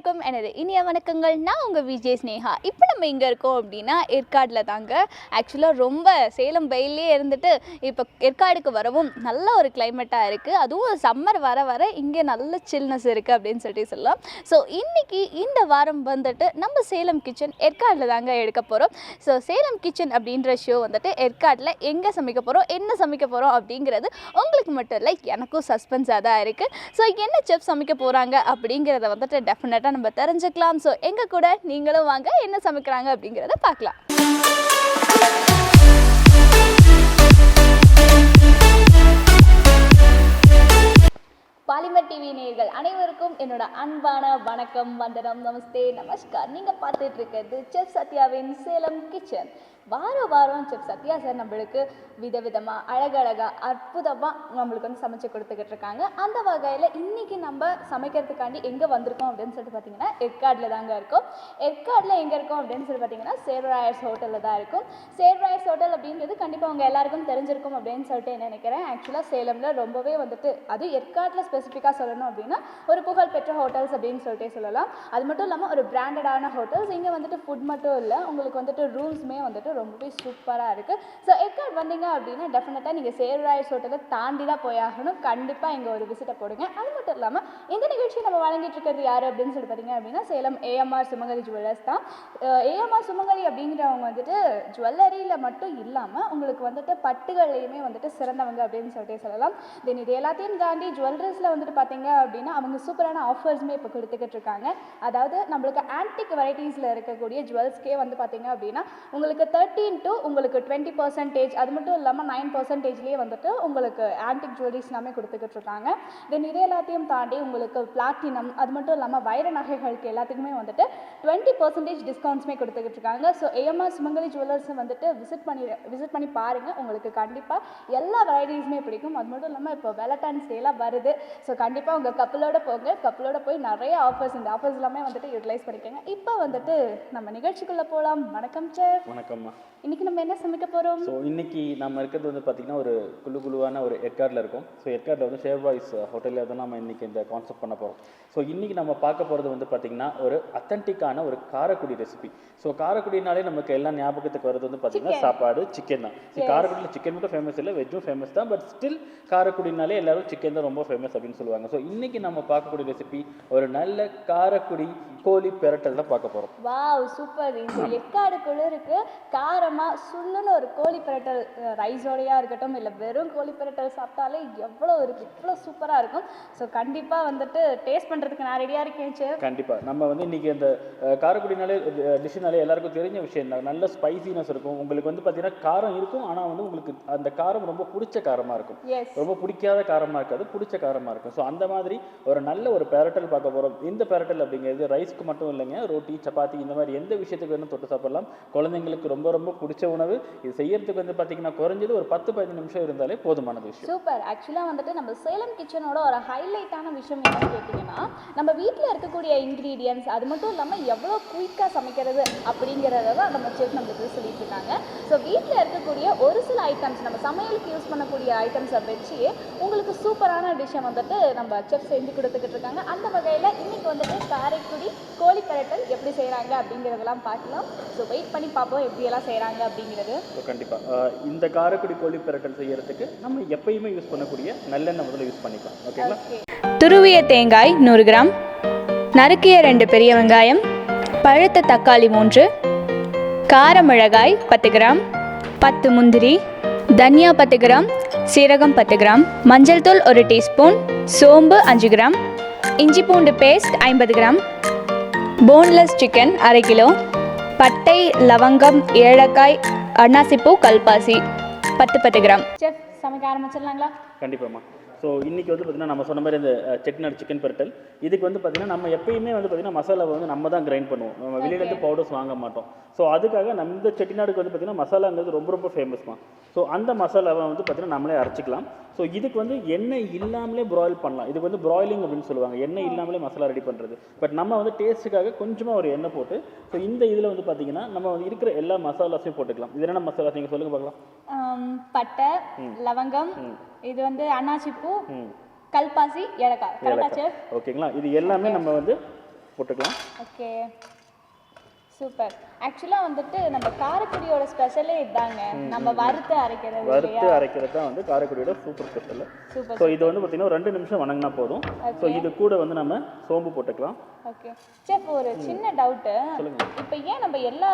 அனைவருக்கும் எனது இனிய வணக்கங்கள். நான் உங்கள் விஜய் ஸ்னேகா. இப்போ நம்ம எங்கே இருக்கோம் அப்படின்னா ஏற்காடில் தாங்க. ஆக்சுவலாக ரொம்ப சேலம் வெயிலே இருந்துட்டு இப்போ ஏற்காடுக்கு வரவும் நல்ல ஒரு கிளைமேட்டாக இருக்குது. அதுவும் சம்மர் வர வர இங்கே நல்ல சில்னஸ் இருக்குது அப்படின்னு சொல்லலாம். ஸோ இன்றைக்கி இந்த வாரம் வந்துட்டு நம்ம சேலம் கிச்சன் ஏற்காடில் தாங்க எடுக்க போகிறோம். ஸோ சேலம் கிச்சன் அப்படின்ற ஷோ வந்துட்டு ஏற்காடில் எங்கே சமைக்க போகிறோம், என்ன சமைக்க போகிறோம் அப்படிங்கிறது உங்களுக்கு மட்டும் இல்லை, எனக்கும் சஸ்பென்ஸாக தான் இருக்குது. ஸோ என்ன செஃப் சமைக்க போகிறாங்க அப்படிங்கிறத வந்துட்டு டெஃபினட்டாக நம்ம தெரிஞ்சுக்கலாம். ஸோ எங்கள் கூட நீங்களும் வாங்க, என்ன சமைக்கிறாங்க அப்படிங்கிறத பார்க்கலாம். பாலிமர் டிவி நேயர்கள் அனைவருக்கும் என்னோட அன்பான வணக்கம், வந்தனம், நமஸ்தே, நமஸ்கார். நீங்கள் பார்த்துட்டு இருக்கிறது செஃப் சத்யாவின் சேலம் கிச்சன். வாரம் செஃப் சத்யா சார் நம்மளுக்கு விதவிதமாக அழகழகாக அற்புதமாக நம்மளுக்கு வந்து சமைச்சு கொடுத்துக்கிட்டு இருக்காங்க. அந்த வகையில் இன்றைக்கி நம்ம சமைக்கிறதுக்காண்டி எங்கே வந்திருக்கோம் அப்படின்னு சொல்லிட்டு பார்த்தீங்கன்னா ஏற்காடில் தாங்க இருக்கோம். ஏற்காடில் எங்கே இருக்கோம் அப்படின்னு சொல்லி பார்த்தீங்கன்னா சேர்வராயர்ஸ் ஹோட்டலில் தான் இருக்கும். சேர்வராயர்ஸ் ஹோட்டல் அப்படின்றது கண்டிப்பாக அவங்க எல்லாருக்கும் தெரிஞ்சிருக்கும் அப்படின்னு சொல்லிட்டு நினைக்கிறேன். ஆக்சுவலாக சேலமில் ரொம்பவே வந்துட்டு அது ஏற்காடில் ஸ்பெசிஃபிக்காக சொல்லணும் அப்படின்னா ஒரு புகழ்பெற்ற ஹோட்டல்ஸ் அப்படின்னு சொல்லிட்டே சொல்லலாம். அது மட்டும் இல்லாமல் ஒரு பிராண்டடான ஹோட்டல்ஸ். இங்கே வந்துட்டு ஃபுட் மட்டும் இல்லை, உங்களுக்கு வந்துட்டு ரூம்ஸுமே வந்துட்டு ரொம்பவே சூப்பராக இருக்குது. ஸோ ஏற்காடு வந்தீங்க அப்படின்னா டெஃபினட்டாக நீங்கள் சேர்வராயர்ஸ் ஹோட்டலை தாண்டி தான் போயாகணும். கண்டிப்பாக இங்கே ஒரு விசிட்டை போடுங்க. அது மட்டும் இல்லாமல் இந்த நிகழ்ச்சியை நம்ம வழங்கிட்டு இருக்கிறது யார் அப்படின்னு சொல்லி பார்த்தீங்க அப்படின்னா சேலம் ஏஎம்ஆர் சுமங்கலி ஜுவல்லர்ஸ் தான். ஏஎம்ஆர் சுமங்கலி அப்படிங்கிறவங்க வந்துட்டு ஜுவல்லரியில் மட்டும் இல்லாமல் உங்களுக்கு வந்துட்டு பட்டுகள்லையுமே வந்துட்டு சிறந்தவங்க அப்படின்னு சொல்லிட்டு சொல்லலாம். தென் இது எல்லாத்தையும் தாண்டி ஜுவல்லரிஸில் வந்துட்டு பார்த்தீங்க அப்படின்னா அவங்க சூப்பரான ஆஃபர்ஸுமே இப்போ கொடுத்துக்கிட்டு இருக்காங்க. அதாவது நம்மளுக்கு ஆன்டிக் வெரைட்டிஸில் இருக்கக்கூடிய ஜுவல்ஸ்க்கே வந்து பார்த்தீங்க அப்படின்னா உங்களுக்கு 13 to உங்களுக்கு 20%, அது மட்டும் இல்லாமல் 9%லேயே வந்துட்டு உங்களுக்கு ஆன்டிக் ஜுவல்லரிஸ் எல்லாமே கொடுத்துக்கிட்டு இருக்காங்க. தென் இது எல்லாத்தையும் தாண்டி உங்களுக்கு பிளாட்டினம், அது மட்டும் இல்லாமல் வைர நகைகளுக்கு எல்லாத்துக்குமே வந்துட்டு 20% டிஸ்கவுண்ட்ஸுமே கொடுத்துக்கிட்டு இருக்காங்க. ஸோ ஏஎம்ஆர் சுமங்கலி ஜுவல்லர்ஸை வந்துட்டு விசிட் பண்ணி பாருங்கள். உங்களுக்கு கண்டிப்பாக எல்லா வெரைட்டிஸுமே பிடிக்கும். அது மட்டும் இல்லாமல் இப்போ வேலண்டைன்ஸ் டேலாம் வருது. ஸோ கண்டிப்பாக உங்கள் கப்பலோட போங்க. கப்பலோட போய் நிறைய ஆஃபர்ஸ், இந்த ஆஃபர்ஸ் எல்லாமே வந்துட்டு யூட்டிலைஸ் பண்ணிக்கோங்க. இப்போ வந்துட்டு நம்ம நிகழ்ச்சிக்குள்ளே போகலாம். வணக்கம் சார். வணக்கம்மா. இன்றைக்கி நம்ம என்ன சமைக்க போகிறோம்? ஸோ இன்றைக்கி நம்ம இருக்கிறது வந்து பார்த்திங்கன்னா ஒரு குழுவான ஒரு ஏற்காடில் இருக்கும். ஸோ ஏற்காடில் வந்து சேர்வராயர்ஸ் ஹோட்டலில் தான் நம்ம இன்றைக்கி இந்த கான்செப்ட் பண்ண போகிறோம். ஸோ இன்றைக்கி நம்ம பார்க்க போகிறது வந்து பார்த்திங்கன்னா ஒரு அத்தன்டிக்கான ஒரு காரக்குடி ரெசிபி. ஸோ காரக்குடினாலே நமக்கு எல்லாம் ஞாபகத்துக்கு வருது வந்து பார்த்திங்கன்னா சாப்பாடு, சிக்கன் தான். காரக்குடியில் சிக்கன் மட்டும் ஃபேமஸ் இல்லை, வெஜ்ஜும் ஃபேமஸ் தான். பட் ஸ்டில் காரக்குடினாலே எல்லோரும் சிக்கன் தான் ரொம்ப ஃபேமஸ் அப்படின்னு சொல்லுவாங்க. ஸோ இன்றைக்கி நம்ம பார்க்கக்கூடிய ரெசிபி ஒரு நல்ல காரக்குடி கோழி பெரட்டல் தான் பார்க்க போகிறோம். Wow, super. இந்த ஏற்காடு குளிருக்கு காரமாக சுள்ளுன்னு ஒரு கோழி பெரட்டல் ரைஸோடையாக இருக்கட்டும், இல்லை வெறும் கோழி பெரட்டல் சாப்பிட்டாலே எவ்வளோ சூப்பராக இருக்கும். ஸோ கண்டிப்பாக வந்துட்டு டேஸ்ட் பண்ணுறதுக்கு நான் ரெடியாக இருக்கேன் சார். கண்டிப்பாக நம்ம வந்து இன்றைக்கி அந்த காரக்குடினாலே டிஷ்ஷுனாலே எல்லாருக்கும் தெரிஞ்ச விஷயம் தான். நல்ல ஸ்பைசினஸ் இருக்கும். உங்களுக்கு வந்து பார்த்தீங்கன்னா காரம் இருக்கும், ஆனால் வந்து உங்களுக்கு அந்த காரம் ரொம்ப பிடிச்ச காரமாக இருக்கும். ரொம்ப பிடிக்காத காரமாக இருக்காது, பிடிச்ச காரமாக இருக்கும். ஸோ அந்த மாதிரி ஒரு நல்ல ஒரு பெரட்டல் பார்க்க போகிறோம். இந்த பெரட்டல் அப்படிங்கிறது ரைஸ்க்கு மட்டும் இல்லைங்க, ரொட்டி, சப்பாத்தி, இந்த மாதிரி எந்த விஷயத்துக்கு வேணும் தொட்டு சாப்பிடலாம். குழந்தைங்களுக்கு ரொம்ப ரொம்ப பிடிச்ச உணவு. இது செய்யறதுக்கு வந்து பார்த்தீங்கன்னா குறைஞ்சது ஒரு 10-15 நிமிஷம் இருந்தாலே போதுமான விஷயம். சூப்பர். ஆக்சுவலாக வந்துட்டு நம்ம சேலம் கிச்சனோட ஒரு ஹைலைட்டான விஷயம் என்னன்னு கேட்டிங்கன்னா, நம்ம வீட்டில் இருக்கக்கூடிய இன்க்ரீடியன்ஸ், அது மட்டும் இல்லாமல் எவ்வளோ குயிக்காக சமைக்கிறது அப்படிங்கிறத தான் நம்ம செஃப் நம்மளுக்கு சொல்லிட்டு இருக்காங்க. ஸோ வீட்டில் இருக்கக்கூடிய ஒரு சில ஐட்டம்ஸ், நம்ம சமையலுக்கு யூஸ் பண்ணக்கூடிய ஐட்டம்ஸை வச்சு உங்களுக்கு சூப்பரான டிஷ்ஷை வந்துட்டு நம்ம செஃப் செஞ்சு கொடுத்துக்கிட்டு இருக்காங்க. அந்த வகையில் இன்னைக்கு வந்துட்டு காரைக்குடி கோழி பெரட்டல் எப்படி செய்கிறாங்க அப்படிங்கிறதெல்லாம் பார்க்கலாம். ஸோ வெயிட் பண்ணி பார்ப்போம் எப்படியெல்லாம் செய்கிறாங்க அப்படிங்கிறது. கண்டிப்பாக இந்த காரைக்குடி கோழி பெரட்டல் செய்யறதுக்கு நம்ம எப்பயுமே யூஸ் பண்ணக்கூடிய நல்லெண்ணெய் முதல்ல யூஸ் பண்ணிக்கலாம். ஓகேங்களா? துருவிய தேங்காய் 100 கிராம், நறுக்கிய 2 பெரிய வெங்காயம், பழுத்த தக்காளி 3, காரமிளகாய் 10 கிராம், 10 முந்திரி, தனியா 10 கிராம், சீரகம் 10 கிராம், மஞ்சள் தூள் 1 டீஸ்பூன், சோம்பு 5 கிராம், இஞ்சி பூண்டு paste 50 gram, boneless chicken 1/2 kilo, பட்டை, லவங்கம், ஏலக்காய், அன்னாசிப்பூ, கல்பாசி 10 கிராம். செஃப், சமைக்க ஆரம்பிச்சிடலாங்களா? கண்டிப்பாம்மா. ஸோ இன்றைக்கி வந்து பார்த்திங்கன்னா நம்ம சொன்ன மாதிரி இந்த செட்டிநாடு சிக்கன் பெரட்டல், இதுக்கு வந்து பார்த்திங்கன்னா நம்ம எப்பயுமே வந்து பார்த்திங்கன்னா மசாலாவை வந்து நம்ம தான் கிரைண்ட் பண்ணுவோம். நம்ம வெளியிலேருந்து பவுடர்ஸ் வாங்க மாட்டோம். ஸோ அதுக்காக நம்ம இந்த செட்டிநாடுக்கு வந்து பார்த்திங்கன்னா மசாலாங்கிறது ரொம்ப ரொம்ப ஃபேமஸ்மா. ஸோ அந்த மசாலாவை வந்து பார்த்திங்கன்னா நம்மளே அரைச்சிக்கலாம். ஸோ இதுக்கு வந்து எண்ணெய் இல்லாமலே ப்ராயில் பண்ணலாம். இதுக்கு வந்து ப்ராயிலிங் அப்படின்னு சொல்லுவாங்க, எண்ணெய் இல்லாமலே மசாலா ரெடி பண்ணுறது. பட் நம்ம வந்து டேஸ்ட்டுக்காக கொஞ்சமாக ஒரு எண்ணெய் போட்டு, ஸோ இந்த இதில் வந்து பார்த்திங்கன்னா நம்ம வந்து இருக்கிற எல்லா மசாலாஸையும் போட்டுக்கலாம். இது என்னென்ன மசாலாஸ் நீங்கள் சொல்லுங்கள் பார்க்கலாம். பட்டை, லவங்கம், இது வந்து அன்னாசிப்பூ, கல்பாசி, ஏலக்காய். ஓகேங்களா? இது எல்லாமே நம்ம வந்து போட்டுக்கலாம். Okay, super. ஆக்சுவலாக வந்துட்டு நம்ம காரைக்குடியோட ஸ்பெஷலே இதாங்க, நம்ம வறுத்து அரைக்கிறது தான் வந்து காரைக்குடியோட சூப்பர் ஸ்பெஷல். ஸோ இது வந்து பார்த்தீங்கன்னா 2 நிமிஷம் வணங்கினா போதும். ஸோ இது கூட வந்து நம்ம சோம்பு போட்டுக்கலாம். ஓகே செஃப், ஒரு சின்ன டவுட்டு. இப்போ ஏன் நம்ம எல்லா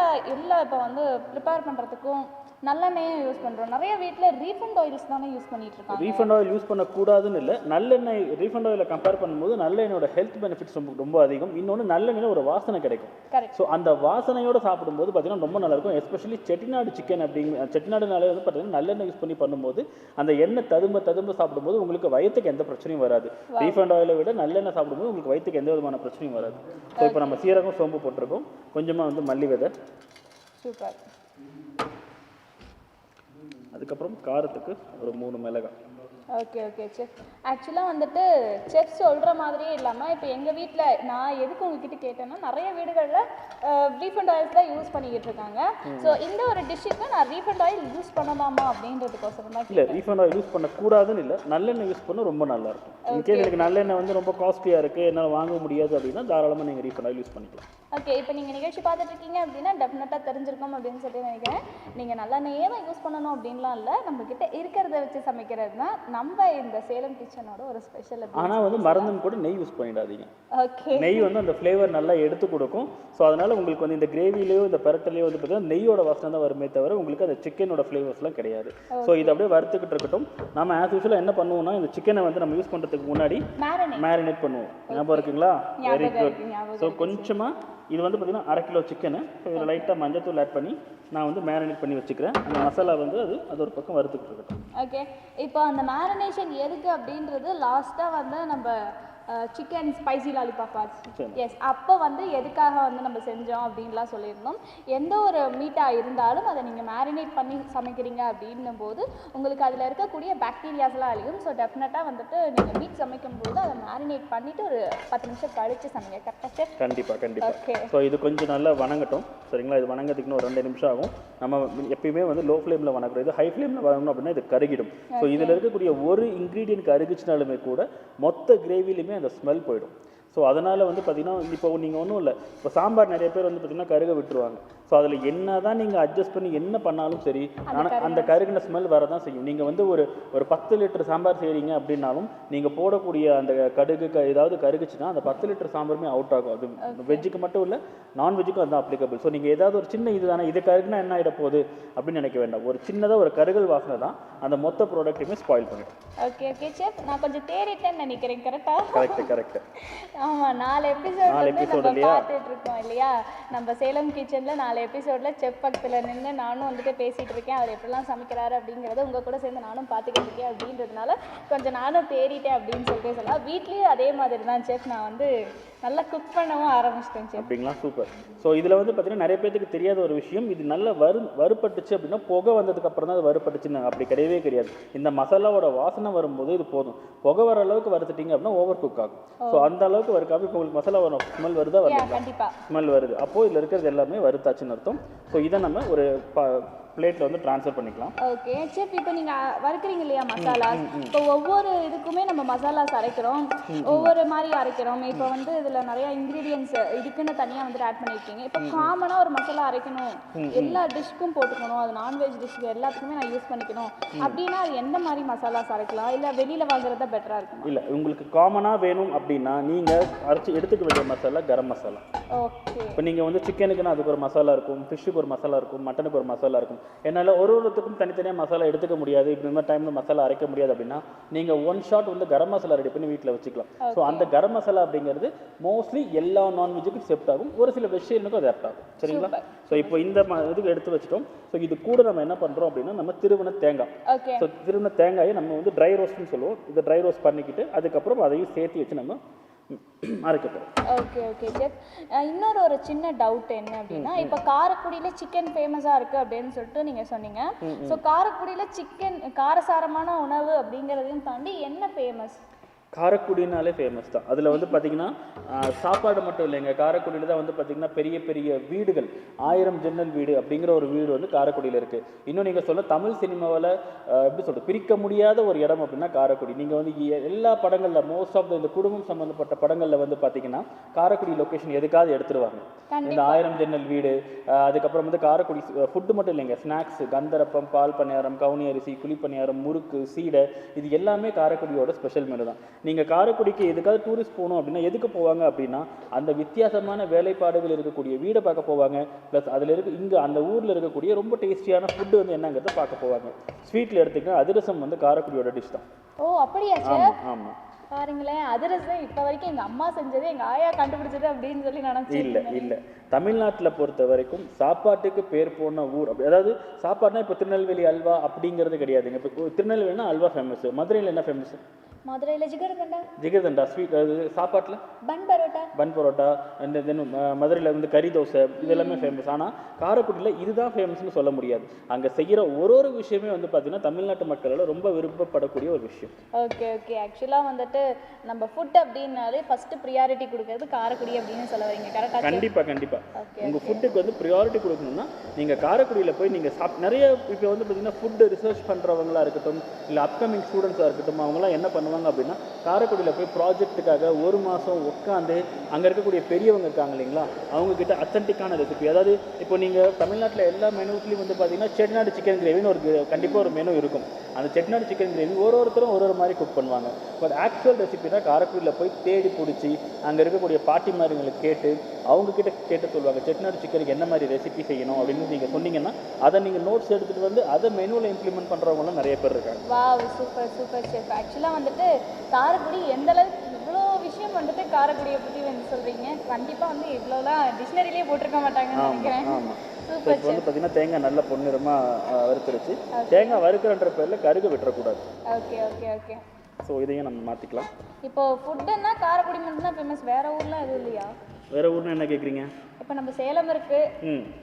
இப்போ வந்து ப்ரிப்பேர் பண்ணுறதுக்கும் நல்லெண்ணெயை யூஸ் பண்ணுறோம்? நிறைய வீட்டில் ரீஃபண்ட் ஆயில்ஸ் தானே யூஸ் பண்ணிட்டு இருக்காங்க. ரீஃபண்ட் ஆயில் யூஸ் பண்ணக்கூடாதுன்னு இல்லை, நல்லெண்ணெய் ரீஃபண்ட் ஆயிலை கம்பேர் பண்ணும்போது நல்லெண்ணெயோட ஹெல்த் பெனிஃபிட்ஸ் ரொம்ப அதிகம். இன்னொன்று நல்லெண்ணெயில் ஒரு வாசனை கிடைக்கும். ஸோ அந்த வாசனையோடு சாப்பிடும்போது பார்த்தீங்கன்னா ரொம்ப நல்லாயிருக்கும். எஸ்பெஷலி செட்டிநாடு சிக்கன் செட்டிநாடுனாலே வந்து பார்த்தீங்கன்னா நல்லெண்ணெய் யூஸ் பண்ணி பண்ணும்போது அந்த எண்ணெய் ததும்ப சாப்பிடும்போது உங்களுக்கு வயிற்றுக்கு எந்த பிரச்சனையும் வராது. ரீஃபண்ட் ஆயிலை விட நல்லெண்ணெய் சாப்பிடும்போது உங்களுக்கு வயிற்றுக்கு எந்த விதமான பிரச்சனையும் வராது. ஸோ இப்போ நம்ம சீரகம் சோம்பு போட்டிருக்கோம், கொஞ்சமாக வந்து மல்லி விதை, சூப்பர். அதுக்கப்புறம் காரத்துக்கு ஒரு 3 மிளகாய். Okay okay chef. ஆக்சுவலாக வந்துட்டு செஃப் சொல்கிற மாதிரியே இல்லாமல் இப்போ எங்கள் வீட்டில் நான் எதுக்கு உங்ககிட்ட கேட்டேன்னா, நிறைய வீடுகளில் ரீஃபண்ட் ஆயில்ஸ் தான் யூஸ் பண்ணிக்கிட்டு இருக்காங்க. ஸோ இந்த ஒரு டிஷ்ஷுக்கு நான் ரீஃபண்ட் ஆயில் யூஸ் பண்ணலாமா அப்படின்றதுக்கோசரம் தான். இல்லை, ரீஃபண்ட் ஆயில் யூஸ் பண்ணக்கூடாதுன்னு இல்லை, நல்லெண்ணெய் யூஸ் பண்ண ரொம்ப நல்லாயிருக்கும். இன்கேஸ் எனக்கு நல்லெண்ணெய் வந்து ரொம்ப காஸ்ட்லியாக இருக்குது, என்னால் வாங்க முடியாது அப்படின்னா தாராளமாக நீங்கள் ரீஃபண்ட் ஆயில் யூஸ் பண்ணிக்கலாம். ஓகே, இப்போ நீங்கள் நிகழ்ச்சி பார்த்துட்டு இருக்கீங்க அப்படின்னா டெஃபினட்டாக தெரிஞ்சிருக்கோம் அப்படின்னு சொல்லி நினைக்கிறேன். நீங்கள் நல்லெண்ணெயே தான் யூஸ் பண்ணணும் அப்படின்லாம் இல்லை, நம்மக்கிட்ட இருக்கிறத வச்சு சமைக்கிறது தான் நம்ம இந்த சேலம் கிச்சனோட ஒரு ஸ்பெஷல். ஆனால் வந்து மறந்துன்னு கூட நெய் யூஸ் பண்ணிடாதீங்க. ஓகே, நெய் வந்து அந்த ஃப்ளேவர் நல்லா எடுத்து கொடுக்கும். ஸோ அதனால் உங்களுக்கு வந்து இந்த கிரேவிலேயோ இந்த பரட்டலையோ வந்து பார்த்தீங்கன்னா நெய்யோட வாசனை தான் வருமே தவிர உங்களுக்கு அந்த சிக்கனோட ஃப்ளேவர்ஸ்லாம் கிடையாது. ஸோ இது அப்படியே வறுத்துக்கிட்டு இருக்கட்டும். நம்ம ஆஸ் யூஸ்வலாக என்ன பண்ணுவோம்னா, இந்த சிக்கனை வந்து நம்ம யூஸ் பண்ணுறதுக்கு முன்னாடி மேரினேட் பண்ணுவோம். ஞாபகம் இருக்குங்களா? Very good. ஸோ கொஞ்சமாக இது வந்து பார்த்தீங்கன்னா 1/2 கிலோ சிக்கனு. ஸோ இதில் லைட்டாக மஞ்சத்தூள் ஆட் பண்ணி நான் வந்து மேரினேட் பண்ணி வச்சுக்கிறேன். அந்த மசாலா வந்து அது ஒரு பக்கம் வறுத்துக்கிட்டு இருக்கட்டும். ஓகே, இப்போ அந்த மேரினேஷன் எதுக்கு அப்படின்றது லாஸ்ட்டாக வந்து நம்ம சிக்கன் ஸ்பைசி லாலிபாப் எஸ் அப்போ வந்து எதுக்காக வந்து நம்ம செஞ்சோம் அப்படின்லாம் சொல்லியிருந்தோம். எந்த ஒரு மீட்டாக இருந்தாலும் அதை நீங்கள் மேரினேட் பண்ணி சமைக்கிறீங்க அப்படின்னும் போது உங்களுக்கு அதில் இருக்கக்கூடிய பாக்டீரியாஸ்லாம் அழியும். ஸோ டெஃபினட்டாக வந்துட்டு நீங்கள் மீட் சமைக்கும் போது அதை மேரினேட் பண்ணிவிட்டு ஒரு 10 நிமிஷம் கழித்து சமைங்க. கரெக்டாக? கண்டிப்பாக. ஓகே, ஸோ இது கொஞ்சம் நல்லா வணங்கட்டும். சரிங்களா? இது வணங்கிறதுக்கு ஒரு 2 நிமிஷம் ஆகும். நம்ம எப்பயுமே வந்து லோ ஃப்ளேமில் வணங்குறோம். இது ஹை ஃப்ளேமில் வணங்கணும் அப்படின்னா இது கருகிடும். ஸோ இதில் இருக்கக்கூடிய ஒரு இன்க்ரீடியன்ட் கருகிச்சினாலுமே கூட மொத்த கிரேவிலையுமே அந்த ஸ்மெல் போயிடும். ஸோ அதனால் வந்து பார்த்திங்கன்னா இப்போ நீங்கள் ஒன்றும் இல்லை, இப்போ சாம்பார் நிறைய பேர் வந்து பார்த்திங்கன்னா கருக விட்டுருவாங்க. ஸோ அதில் என்ன தான் நீங்கள் அட்ஜஸ்ட் பண்ணி என்ன பண்ணாலும் சரி, ஆனால் அந்த கருகின ஸ்மெல் வர தான் செய்யும். நீங்கள் வந்து ஒரு 10 லிட்டர் சாம்பார் செய்கிறீங்க அப்படின்னாலும் நீங்கள் போடக்கூடிய அந்த கடுகு ஏதாவது கருகுச்சுன்னா அந்த 10 லிட்டர் சாம்பாருமே அவுட் ஆகும். அது வெஜ்ஜுக்கு மட்டும் இல்லை, நான்வெஜ்ஜுக்கும் அதுதான் அப்ளிகபிள். ஸோ நீங்கள் ஏதாவது ஒரு சின்ன இது தானே, இது கருகுனா என்ன ஆகிட போகுது அப்படின்னு நினைக்க வேண்டாம். ஒரு சின்னதாக ஒரு கருகல் வாசனை தான் அந்த மொத்த ப்ராடக்ட்டுமே ஸ்பாயில் பண்ணிடும். ஓகே ஓகே செஃப், நான் கொஞ்சம் தேறிட்டேன்னு நினைக்கிறேன். கரெக்டாக? கரெக்ட். ஆமாம், 4 எபிசோட் வந்து நம்ம பார்த்துட்டு இருக்கோம் இல்லையா? நம்ம சேலம் கிச்சனில் 4 எபிசோடில் செஃப் பக்கத்தில் நின்று நானும் வந்துட்டு பேசிகிட்டு இருக்கேன். அவர் எப்படிலாம் சமைக்கிறாரு அப்படிங்கிறத உங்கள் கூட சேர்ந்து நானும் பார்த்துக்கிட்டு இருக்கேன். அப்படின்றதுனால கொஞ்சம் நானும் தேறிட்டேன் அப்படின்னு சொல்லிட்டு சொல்லலாம். வீட்லேயும் அதே மாதிரி தான் செஃப், நான் வந்து நல்லா குக் பண்ணவும் ஆரம்பிச்சிட்டேன் செஃப். அப்படிங்களா? சூப்பர். ஸோ இதில் வந்து பார்த்தீங்கன்னா நிறைய பேருக்கு தெரியாத ஒரு விஷயம், இது நல்லா வறுப்பட்டுச்சு அப்படின்னா புகை வந்ததுக்கு அப்புறம் தான் அது வறுப்பட்டுச்சுன்னு அப்படி கிடையவே கிடையாது. இந்த மசாலாவோட வாசனை வரும்போது இது போதும். புகை வர அளவுக்கு வறுத்துட்டீங்க அப்படின்னா ஓவர் குக் ஆகும். ஸோ அந்த அளவுக்கு வறுக்காம இப்போ உங்களுக்கு மசாலா வரும் ஸ்மெல் வருதா? கண்டிப்பாக ஸ்மெல் வருது. அப்போது இதில் இருக்கிறது எல்லாமே வறுத்தாச்சுன்னு அர்த்தம். ஸோ இதை நம்ம ஒரு பிளேட்டில் வந்து ட்ரான்ஸ்ஃபர் பண்ணிக்கலாம். ஓகே செஃப், இப்போ நீங்கள் வறுக்கிறீங்க இல்லையா மசாலா, இப்போ ஒவ்வொரு இதுக்குமே நம்ம மசாலாஸ் அரைக்கிறோம், ஒவ்வொரு மாதிரி அரைக்கிறோம். இப்போ வந்து இதில் நிறைய இன்க்ரீடியன்ஸ் இதுக்குன்னு தனியாக வந்துட்டு ஆட் பண்ணியிருக்கீங்க. இப்போ காமனாக ஒரு மசாலா அரைக்கணும், எல்லா டிஷ்க்கும் போட்டுக்கணும், அது நான்வெஜ் டிஷ்க்கு எல்லாத்துக்குமே நான் யூஸ் பண்ணிக்கணும் அப்படின்னா அது எந்த மாதிரி மசாலாஸ் அரைக்கலாம்? இல்லை வெளியில் வாங்குறதா பெட்டராக இருக்கும்? இல்லை, உங்களுக்கு காமனாக வேணும் அப்படின்னா நீங்கள் அரைச்சி எடுத்துக்க வேண்டிய மசாலா கரம் மசாலா. ஓகே, இப்போ நீங்கள் வந்து சிக்கனுக்குன்னா அதுக்கு ஒரு மசாலா இருக்கும், ஃபிஷ்ஷுக்கு ஒரு மசாலா இருக்கும், மட்டனுக்கு ஒரு மசாலா இருக்கும். என்னால் ஒருத்தருக்கும் தனித்தனியாக மசாலா எடுத்துக்க முடியாது, இப்படி இந்த டைமில் மசாலா அரைக்க முடியாது அப்படின்னா நீங்கள் 1 ஷாட் வந்து கரம் மசாலா ரெடி பண்ணி வீட்டில் வச்சுக்கலாம். ஸோ அந்த கரம் மசாலா அப்படிங்கிறது மோஸ்ட்லி எல்லா நான்வெஜ்ஜுக்கும் செப்ட் ஆகும், ஒரு சில வெஜிடேரியனுக்கும் அது ஆப்ட் ஆகும். சரிங்களா? ஸோ இப்போ இந்த இதுக்கு எடுத்து வச்சுட்டோம். ஸோ இது கூட நம்ம என்ன பண்ணுறோம் அப்படின்னா நம்ம திருவண்ண தேங்காய். ஸோ திருவண்ண தேங்காயை நம்ம வந்து ட்ரை ரோஸ்ட்னு சொல்லுவோம். இதை ட்ரை ரோஸ்ட் பண்ணிக்கிட்டு அதுக்கப்புறம் அதையும் சேர்த்து வச்சு நம்ம அரைக்கப்படும். ஓகே ஓகே செஃப், இன்னொரு ஒரு சின்ன டவுட் என்ன அப்படின்னா, இப்போ காரைக்குடியில் சிக்கன் ஃபேமஸாக இருக்குது அப்படின்னு சொல்லிட்டு நீங்கள் சொன்னீங்க. ஸோ காரைக்குடியில் சிக்கன் காரசாரமான உணவு அப்படிங்கிறதையும் தாண்டி என்ன ஃபேமஸ்? காரைக்குடினாலே ஃபேமஸ் தான். அதில் வந்து பார்த்திங்கன்னா சாப்பாடு மட்டும் இல்லைங்க, காரைக்குடியில் தான் வந்து பார்த்திங்கன்னா பெரிய பெரிய வீடுகள் 1000 ஜன்னல் வீடு அப்படிங்கிற ஒரு வீடு வந்து காரைக்குடியில் இருக்குது. இன்னும் நீங்கள் சொல்ல தமிழ் சினிமாவில் எப்படி சொல்கிறது பிரிக்க முடியாத ஒரு இடம் அப்படின்னா காரைக்குடி. நீங்கள் வந்து எல்லா படங்களில் மோஸ்ட் ஆஃப் இந்த குடும்பம் சம்மந்தப்பட்ட படங்களில் வந்து பார்த்திங்கன்னா காரைக்குடி லொக்கேஷன் எதுக்காவது எடுத்துருவாங்க. இந்த 1000 ஜன்னல் வீடு, அதுக்கப்புறம் வந்து காரைக்குடி ஃபுட்டு மட்டும் இல்லைங்க, ஸ்நாக்ஸ், கந்தரப்பம், பால் பணியாரம், கவுனி அரிசி, குழிப்பணியாரம், முறுக்கு, சீடை, இது எல்லாமே காரைக்குடியோட ஸ்பெஷல் மெனு தான். நீங்கள் காரைக்குடிக்கு எதுக்காவது டூரிஸ்ட் போகணும் அப்படின்னா எதுக்கு போவாங்க அப்படின்னா அந்த வித்தியாசமான வேலைப்பாடுகள் இருக்கக்கூடிய வீடை பார்க்க போவாங்க. ப்ளஸ் அதில் இங்கே அந்த ஊரில் இருக்கக்கூடிய ரொம்ப டேஸ்டியான ஃபுட்டு வந்து என்னங்கிறத பார்க்க போவாங்க. ஸ்வீட்டில் எடுத்துக்கிட்டா அதிரசம் வந்து காரைக்குடியோட டிஷ் தான். ஓ அப்படியா சார்? ஆமாம் ஆமாம். பாருங்களேன், அதிரசம் இப்போ வரைக்கும் எங்கள் அம்மா செஞ்சது, எங்கள் ஆயா கண்டுபிடிச்சது அப்படின்னு சொல்லி நினச்சேன். இல்லை தமிழ்நாட்டில் பொறுத்த வரைக்கும் சாப்பாட்டுக்கு பேர் போன ஊர் அப்படி, அதாவது சாப்பாடுனா இப்போ திருநெல்வேலி அல்வா அப்படிங்கிறது கிடையாதுங்க. இப்போ திருநெல்வேலினா அல்வா ஃபேமஸ். மதுரையில் என்ன ஃபேமஸ்? மதுரையில் ஜிகர்தண்டா. ஜிகர்தண்டா ஸ்வீட். அது சாப்பாட்டில் பன் பரோட்டா அண்ட் தென் மதுரையில் வந்து கறி தோசை, இதெல்லாமே ஃபேமஸ். ஆனால் காரைக்குடியில் இதுதான் ஃபேமஸ்னு சொல்ல முடியாது. அங்கே செய்கிற ஒரு விஷயமே வந்து பார்த்தீங்கன்னா தமிழ்நாட்டு மக்களால் ரொம்ப விருப்பப்படக்கூடிய ஒரு விஷயம். Okay okay. ஆக்சுவலாக வந்துட்டு நம்ம ஃபுட் அப்படின்னாலே ஃபஸ்ட்டு ப்ரியாரிட்டி கொடுக்கறது காரைக்குடி அப்படின்னு சொல்ல வரீங்க, கரெக்டாக? கண்டிப்பாக. உங்கள் ஃபுட்டுக்கு வந்து ப்ரியாரிட்டி கொடுக்கணும்னா நீங்கள் காரைக்குடியில் போய் நீங்கள் நிறைய இப்போ வந்து பார்த்தீங்கன்னா ஃபுட்டு ரிசர்ச் பண்ணுறவங்களா இருக்கட்டும், இல்லை அப்கமிங் ஸ்டூடெண்ட்ஸாக இருக்கட்டும், அவங்களாம் என்ன பண்ணுவாங்க அப்படின்னா காரைக்குடியில் போய் ப்ராஜெக்ட்டுக்காக ஒரு மாதம் உட்காந்து அங்கே இருக்கக்கூடிய பெரியவங்க இருக்காங்க இல்லைங்களா, அவங்கக்கிட்ட அத்தன்டிக்கான ரெசிபி. அதாவது இப்போ நீங்கள் தமிழ்நாட்டில் எல்லா மெனுஸ்லையும் வந்து பார்த்தீங்கன்னா செட்டிநாடு சிக்கன் கிரேவின்னு ஒரு கண்டிப்பாக ஒரு மெனு இருக்கும். அந்த செட்டிநாடு சிக்கன் கிரேவி ஒருத்தரும் ஒரு மாதிரி குக் பண்ணுவாங்க. பட் ஆக்சுவல் ரெசிபி தான் காரைக்குடியில் போய் தேடி பிடிச்சி அங்கே இருக்கக்கூடிய பாட்டிமாரிங்களுக்கு கேட்டு அவங்கக்கிட்ட கேட்டு சொல்லுவாங்க செட்டிநாடு சிக்கனுக்கு என்ன மாதிரி ரெசிபி செய்யணும் அப்படின்னு நீங்கள் சொன்னீங்கன்னா அதை நீங்கள் நோட்ஸ் எடுத்துகிட்டு வந்து அதை மெனுவில் இம்ப்ளிமெண்ட் பண்ணுறவங்களும் நிறைய பேர் இருக்காங்க. Wow, super super chef. ஆக்சுவலாக வந்துட்டு காரைக்குடி எந்த அளவுக்கு இவ்வளோ விஷயம் வந்துட்டு காரைக்குடியை பற்றி வந்து சொல்கிறீங்க. கண்டிப்பாக வந்து இவ்வளோலாம் டிக்ஷனரியிலே போட்டிருக்க மாட்டாங்கன்னு நினைக்கிறேன். இப்போ வந்து பார்த்தீங்கன்னா தேங்காய் நல்ல பொன்னிறமாக வறுத்துருச்சு. தேங்காய் வறுக்கிறன்ற பேரில் கருக விட்டுறக்கூடாது. Okay okay okay. ஸோ இதையும் நம்ம மாற்றிக்கலாம். இப்போ ஃபுட்டுன்னா காரைக்குடி மட்டும்தான் ஃபேமஸ், வேறு ஊர்லாம் எதுவும் இல்லையா? வேறு ஊர்னு என்ன கேட்குறீங்க? இப்போ நம்ம சேலம் இருக்கு,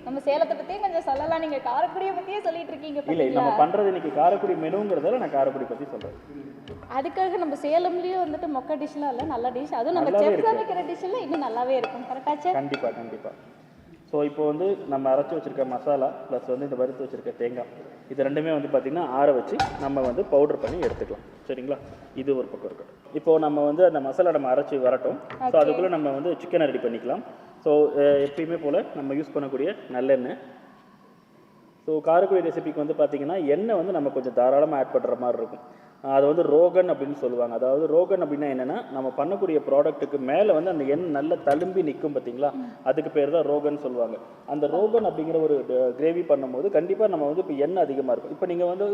நம்ம சேலத்தை பற்றியே கொஞ்சம் சொல்லலாம். நீங்கள் காரைக்குடியை பற்றியே சொல்லிட்டு இருக்கீங்க. இல்லை, நம்ம பண்ணுறது இன்னைக்கு காரைக்குடி மெனுங்கிறதால நான் காரைக்குடி பற்றி சொல்கிறேன். அதுக்காக நம்ம சேலம்லேயும் வந்துட்டு மொக்க டிஷ்லாம் இல்லை, நல்ல டிஷ், அதுவும் நம்ம செஃப் சமைக்கிற டிஷ்ஷில் இன்னும் நல்லாவே இருக்கும். கரெக்டாச்சு? கண்டிப்பாக. ஸோ இப்போ வந்து நம்ம அரைச்சி வச்சுருக்க மசாலா ப்ளஸ் வந்து இந்த வறுத்து வச்சுருக்க தேங்காய் இது ரெண்டுமே வந்து பார்த்திங்கன்னா ஆற வச்சு நம்ம வந்து பவுடர் பண்ணி எடுத்துக்கலாம். சரிங்களா? இது ஒரு பக்கம் இருக்கட்டும். இப்போது நம்ம வந்து அந்த மசாலா நம்ம அரைச்சி வரட்டும். ஸோ அதுக்குள்ளே நம்ம வந்து சிக்கனை ரெடி பண்ணிக்கலாம். ஸோ எப்பயுமே போல் நம்ம யூஸ் பண்ணக்கூடிய நல்லெண்ணெய். ஸோ காரைக்குடி ரெசிபிக்கு வந்து பார்த்திங்கன்னா எண்ணெய் வந்து நம்ம கொஞ்சம் தாராளமாக ஆட் பண்ணுற மாதிரி இருக்கும். அது வந்து ரோகன் அப்படின்னு சொல்லுவாங்க. அதாவது ரோகன் அப்படின்னா என்னென்னா நம்ம பண்ணக்கூடிய ப்ராடக்ட்டுக்கு மேலே வந்து அந்த எண்ணெய் நல்லா தழும்பி நிற்கும் பார்த்தீங்களா, அதுக்கு பேர் தான் ரோகன் சொல்லுவாங்க. அந்த ரோகன் அப்படிங்கிற ஒரு கிரேவி பண்ணும்போது கண்டிப்பாக நம்ம வந்து இப்போ எண்ணெய் அதிகமாக இருக்கும். இப்போ நீங்கள் வந்து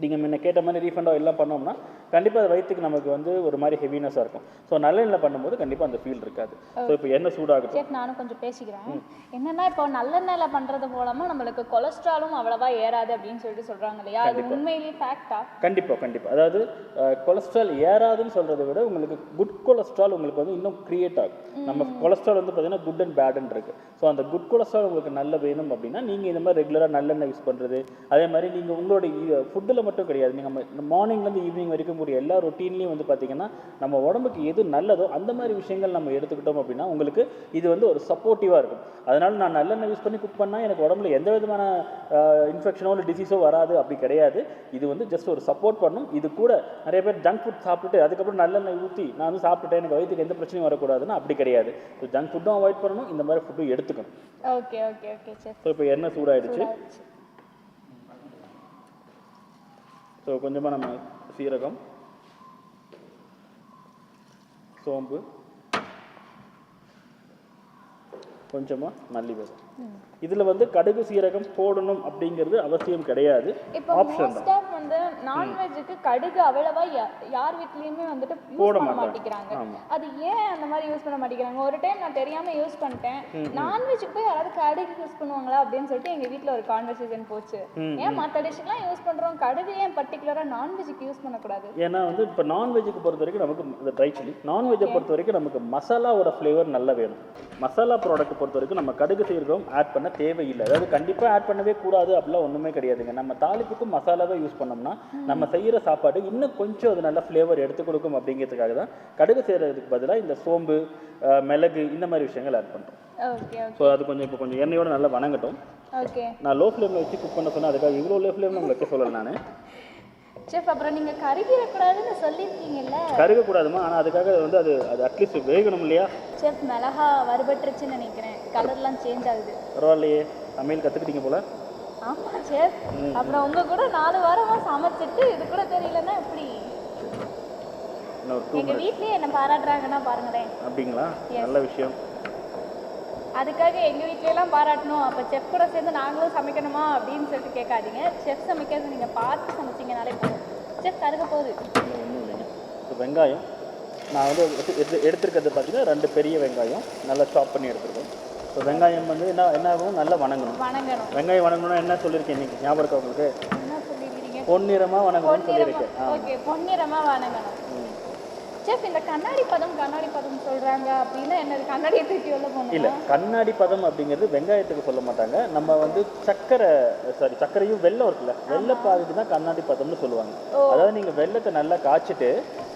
நீங்கள் முன்ன கேட்ட மாதிரி ரீஃபண்டாக எல்லாம் பண்ணோம்னா கண்டிப்பாக அது வயிற்றுக்கு நமக்கு வந்து ஒரு மாதிரி ஹெவினஸாக இருக்கும். ஸோ நல்லெண்ணெயில் பண்ணும்போது கண்டிப்பாக அந்த ஃபீல் இருக்காது. ஸோ இப்போ எண்ணெய் சூடாகட்டும். சரி, நானும் கொஞ்சம் பேசிக்கிறேன். என்னென்னா இப்போ நல்லெண்ணெயில் பண்ணுறது மூலமாக நம்மளுக்கு கொலஸ்ட்ராலும் அவ்வளோவா ஏறாது அப்படின்னு சொல்கிறாங்க இல்லையா, அது உண்மையிலேயே ஃபேக்டா? கண்டிப்பாக. அதாவது கொலஸ்ட்ரால் ஏறாதுன்னு சொல்கிறத விட உங்களுக்கு குட் கொலஸ்ட்ரால் உங்களுக்கு வந்து இன்னும் க்ரியேட் ஆகும். நம்ம கொலஸ்ட்ரால் வந்து பார்த்தீங்கன்னா குட் அண்ட் பேடுன்னு இருக்குது. ஸோ அந்த குட் கொலஸ்ட்ரால் உங்களுக்கு நல்ல வேணும் அப்படின்னா நீங்கள் இந்த மாதிரி ரெகுலராக நல்லெண்ணெய் யூஸ் பண்ணுறது, அதே மாதிரி நீங்கள் உங்களுடைய ஃபுட்டில் மட்டும் கிடையாது, நீங்கள் மார்னிங்லேருந்து ஈவினிங் வரைக்கும் கூடிய எல்லா ரொட்டீன்லேயும் வந்து பார்த்திங்கன்னா நம்ம உடம்புக்கு எது நல்லதோ அந்த மாதிரி விஷயங்கள் நம்ம எடுத்துக்கிட்டோம் அப்படின்னா உங்களுக்கு இது வந்து ஒரு சப்போர்ட்டிவாக இருக்கும். அதனால் நான் நல்லெண்ணெய் யூஸ் பண்ணி குக் பண்ணால் எனக்கு உடம்புல எந்த விதமான இன்ஃபெக்ஷனோ இல்லை டிசீஸோ வராது அப்படி கிடையாது. இது வந்து ஜஸ்ட் ஒரு சப்போர்ட் பண்ணும். இது கூட நிறைய பேர் ஜங்க் ஃபுட் சாப்பிட்டுட்டு அதுக்கப்புறம் நல்லெண்ணெய் ஊற்றி நான் வந்து சாப்பிட்டுட்டேன் எனக்கு வயிற்றுக்கு எந்த பிரச்சனையும் வரக்கூடாதுன்னா அப்படி கிடையாது. ஸோ ஜங்க் ஃபுட்டும் அவாய்ட் பண்ணணும், இந்த மாதிரி ஃபுட்டும் எடுத்துக்கணும். Okay okay okay sir. So இப்போ எண்ணெய் சூடாயிடுச்சு. ஸோ கொஞ்சமாக நம்ம சீரகம், சோம்பு, கொஞ்சமாக மல்லிவேலம். இதில் வந்து கடுகு சீரகம் போடணும் அப்படிங்கிறது அவசியம் கிடையாது, ஆப்ஷன் தான். வந்து நான்வெஜ்ஜுக்கு கடுகு அவ்வளவா யார் வீட்லயுமே வந்துட்டு யூஸ் பண்ண மாட்டேங்கிறாங்க. அது ஏன் அந்த மாதிரி யூஸ் பண்ண மாட்டேங்கிறாங்க? ஒரு டைம் நான் தெரியாம யூஸ் பண்ணிட்டேன். நான்வெஜ்ஜுக்கு போய் யாராவது கடுகு யூஸ் பண்ணுவாங்களா அப்படின்னு சொல்லிட்டு எங்க வீட்டில் ஒரு கான்வர்சேஷன் போச்சு. ஏன் மற்ற டிஷ்ஷுக்கெல்லாம் யூஸ் பண்றோம், கடுகு ஏன் பர்டிகுலராக நான்வெஜ்ஜுக்கு யூஸ் பண்ணக்கூடாது? ஏன்னா வந்து இப்போ நான்வெஜ்ஜுக்கு பொறுத்த வரைக்கும் நமக்கு ட்ரை சில்லி, நான்வெஜ்ஜை பொறுத்த வரைக்கும் நமக்கு மசாலாவோட ஃப்ளேவர் நல்லா வேணும். மசாலா ப்ராடக்ட் பொறுத்த வரைக்கும் நம்ம கடுகு சீரகம் ஆட் பண்ண தேவையில்லை. அதாவது கண்டிப்பாக ஆட் பண்ணவே கூடாது அப்படிலாம் ஒன்றுமே கிடையாதுங்க. நம்ம தாளிப்புக்கும் மசாலாவை யூஸ் பண்ணோம்னா நம்ம செய்கிற சாப்பாடு இன்னும் கொஞ்சம் அது நல்லா ஃப்ளேவர் எடுத்து கொடுக்கும் அப்படிங்கிறதுக்காக தான் கடுகு செய்கிறதுக்கு பதிலாக இந்த சோம்பு, மிளகு இந்த மாதிரி விஷயங்கள் ஆட் பண்ணுறோம். ஓகே. ஸோ அது கொஞ்சம் இப்போ கொஞ்சம் எண்ணெயோட நல்லா வணங்கட்டும். ஓகே. நான் லோ ஃப்ளேமில் வச்சு குக் பண்ண சொன்னேன், அதுக்காக இவ்வளோ லோ ஃப்ளேமில் உங்களுக்கு வைக்க சொல்லலை நான். செஃப் அப்புறம் நீங்க கருகிடக்கூடாதுன்னு சொல்லியிருக்கீங்கல்ல. கருகக்கூடாதுமா, ஆனால் அதுக்காக வந்து அது அது அட்லீஸ்ட் வேகணும் இல்லையா? செஃப் மிளகா வறுபட்டுருச்சுன்னு நினைக்கிறேன், கலர்லாம் சேஞ்ச் ஆகுது. பரவாயில்லையே, சமையல் கற்றுக்கிட்டீங்க போல. ஆமாம் செஃப். அப்புறம் உங்க கூட 4 வாரமாக சமைச்சிட்டு இது கூட தெரியலன்னா எப்படி? எங்க வீட்லயே என்ன பாராட்டுறாங்கன்னா பாருங்களேன். அப்படிங்களா? நல்ல விஷயம். அதுக்காக எங்கள் வீட்லலாம் பாராட்டணும், அப்போ செஃப் கூட சேர்ந்து நாங்களும் சமைக்கணுமா அப்படின்னு சொல்லிட்டு கேட்காதீங்க. செஃப் சமைக்கிறது நீங்கள் பார்த்து சமைச்சிங்கனாலே போதும். செஃப் கருக போகுது. ஒன்றும் இல்லைங்க. இப்போ வெங்காயம் நான் வந்து எடுத்துருக்கிறது பார்த்தீங்கன்னா 2 பெரிய வெங்காயம் நல்லா சாப் பண்ணி எடுத்துருக்கோம். ஸோ வெங்காயம் வந்து என்ன ஆகும், நல்லா வணங்கணும். வெங்காயம் வணங்கணும்னா என்ன சொல்லியிருக்கேன் இன்னைக்கு ஞாபகம் இருக்கா உங்களுக்கு? என்ன சொல்லியிருக்கீங்க? பொன்னிறமாக வணங்கணும்னு சொல்லியிருக்கேன். ஓகே, பொன்னிறமாக வணங்கணும். செஃப் இந்த கண்ணாடி பதம் சொல்றாங்க அப்படின்னா என்னது? கண்ணாடியை தூக்கி உள்ள போகணும்? இல்லை, கண்ணாடி பதம் அப்படிங்கிறது வெங்காயத்துக்கு சொல்ல மாட்டாங்க. நம்ம வந்து சர்க்கரையும் வெல்லம் இருக்குல்ல, வெள்ளை பாதிக்கு தான் கண்ணாடி பதம்னு சொல்லுவாங்க. அதாவது நீங்கள் வெள்ளத்தை நல்லா காய்ச்சிட்டு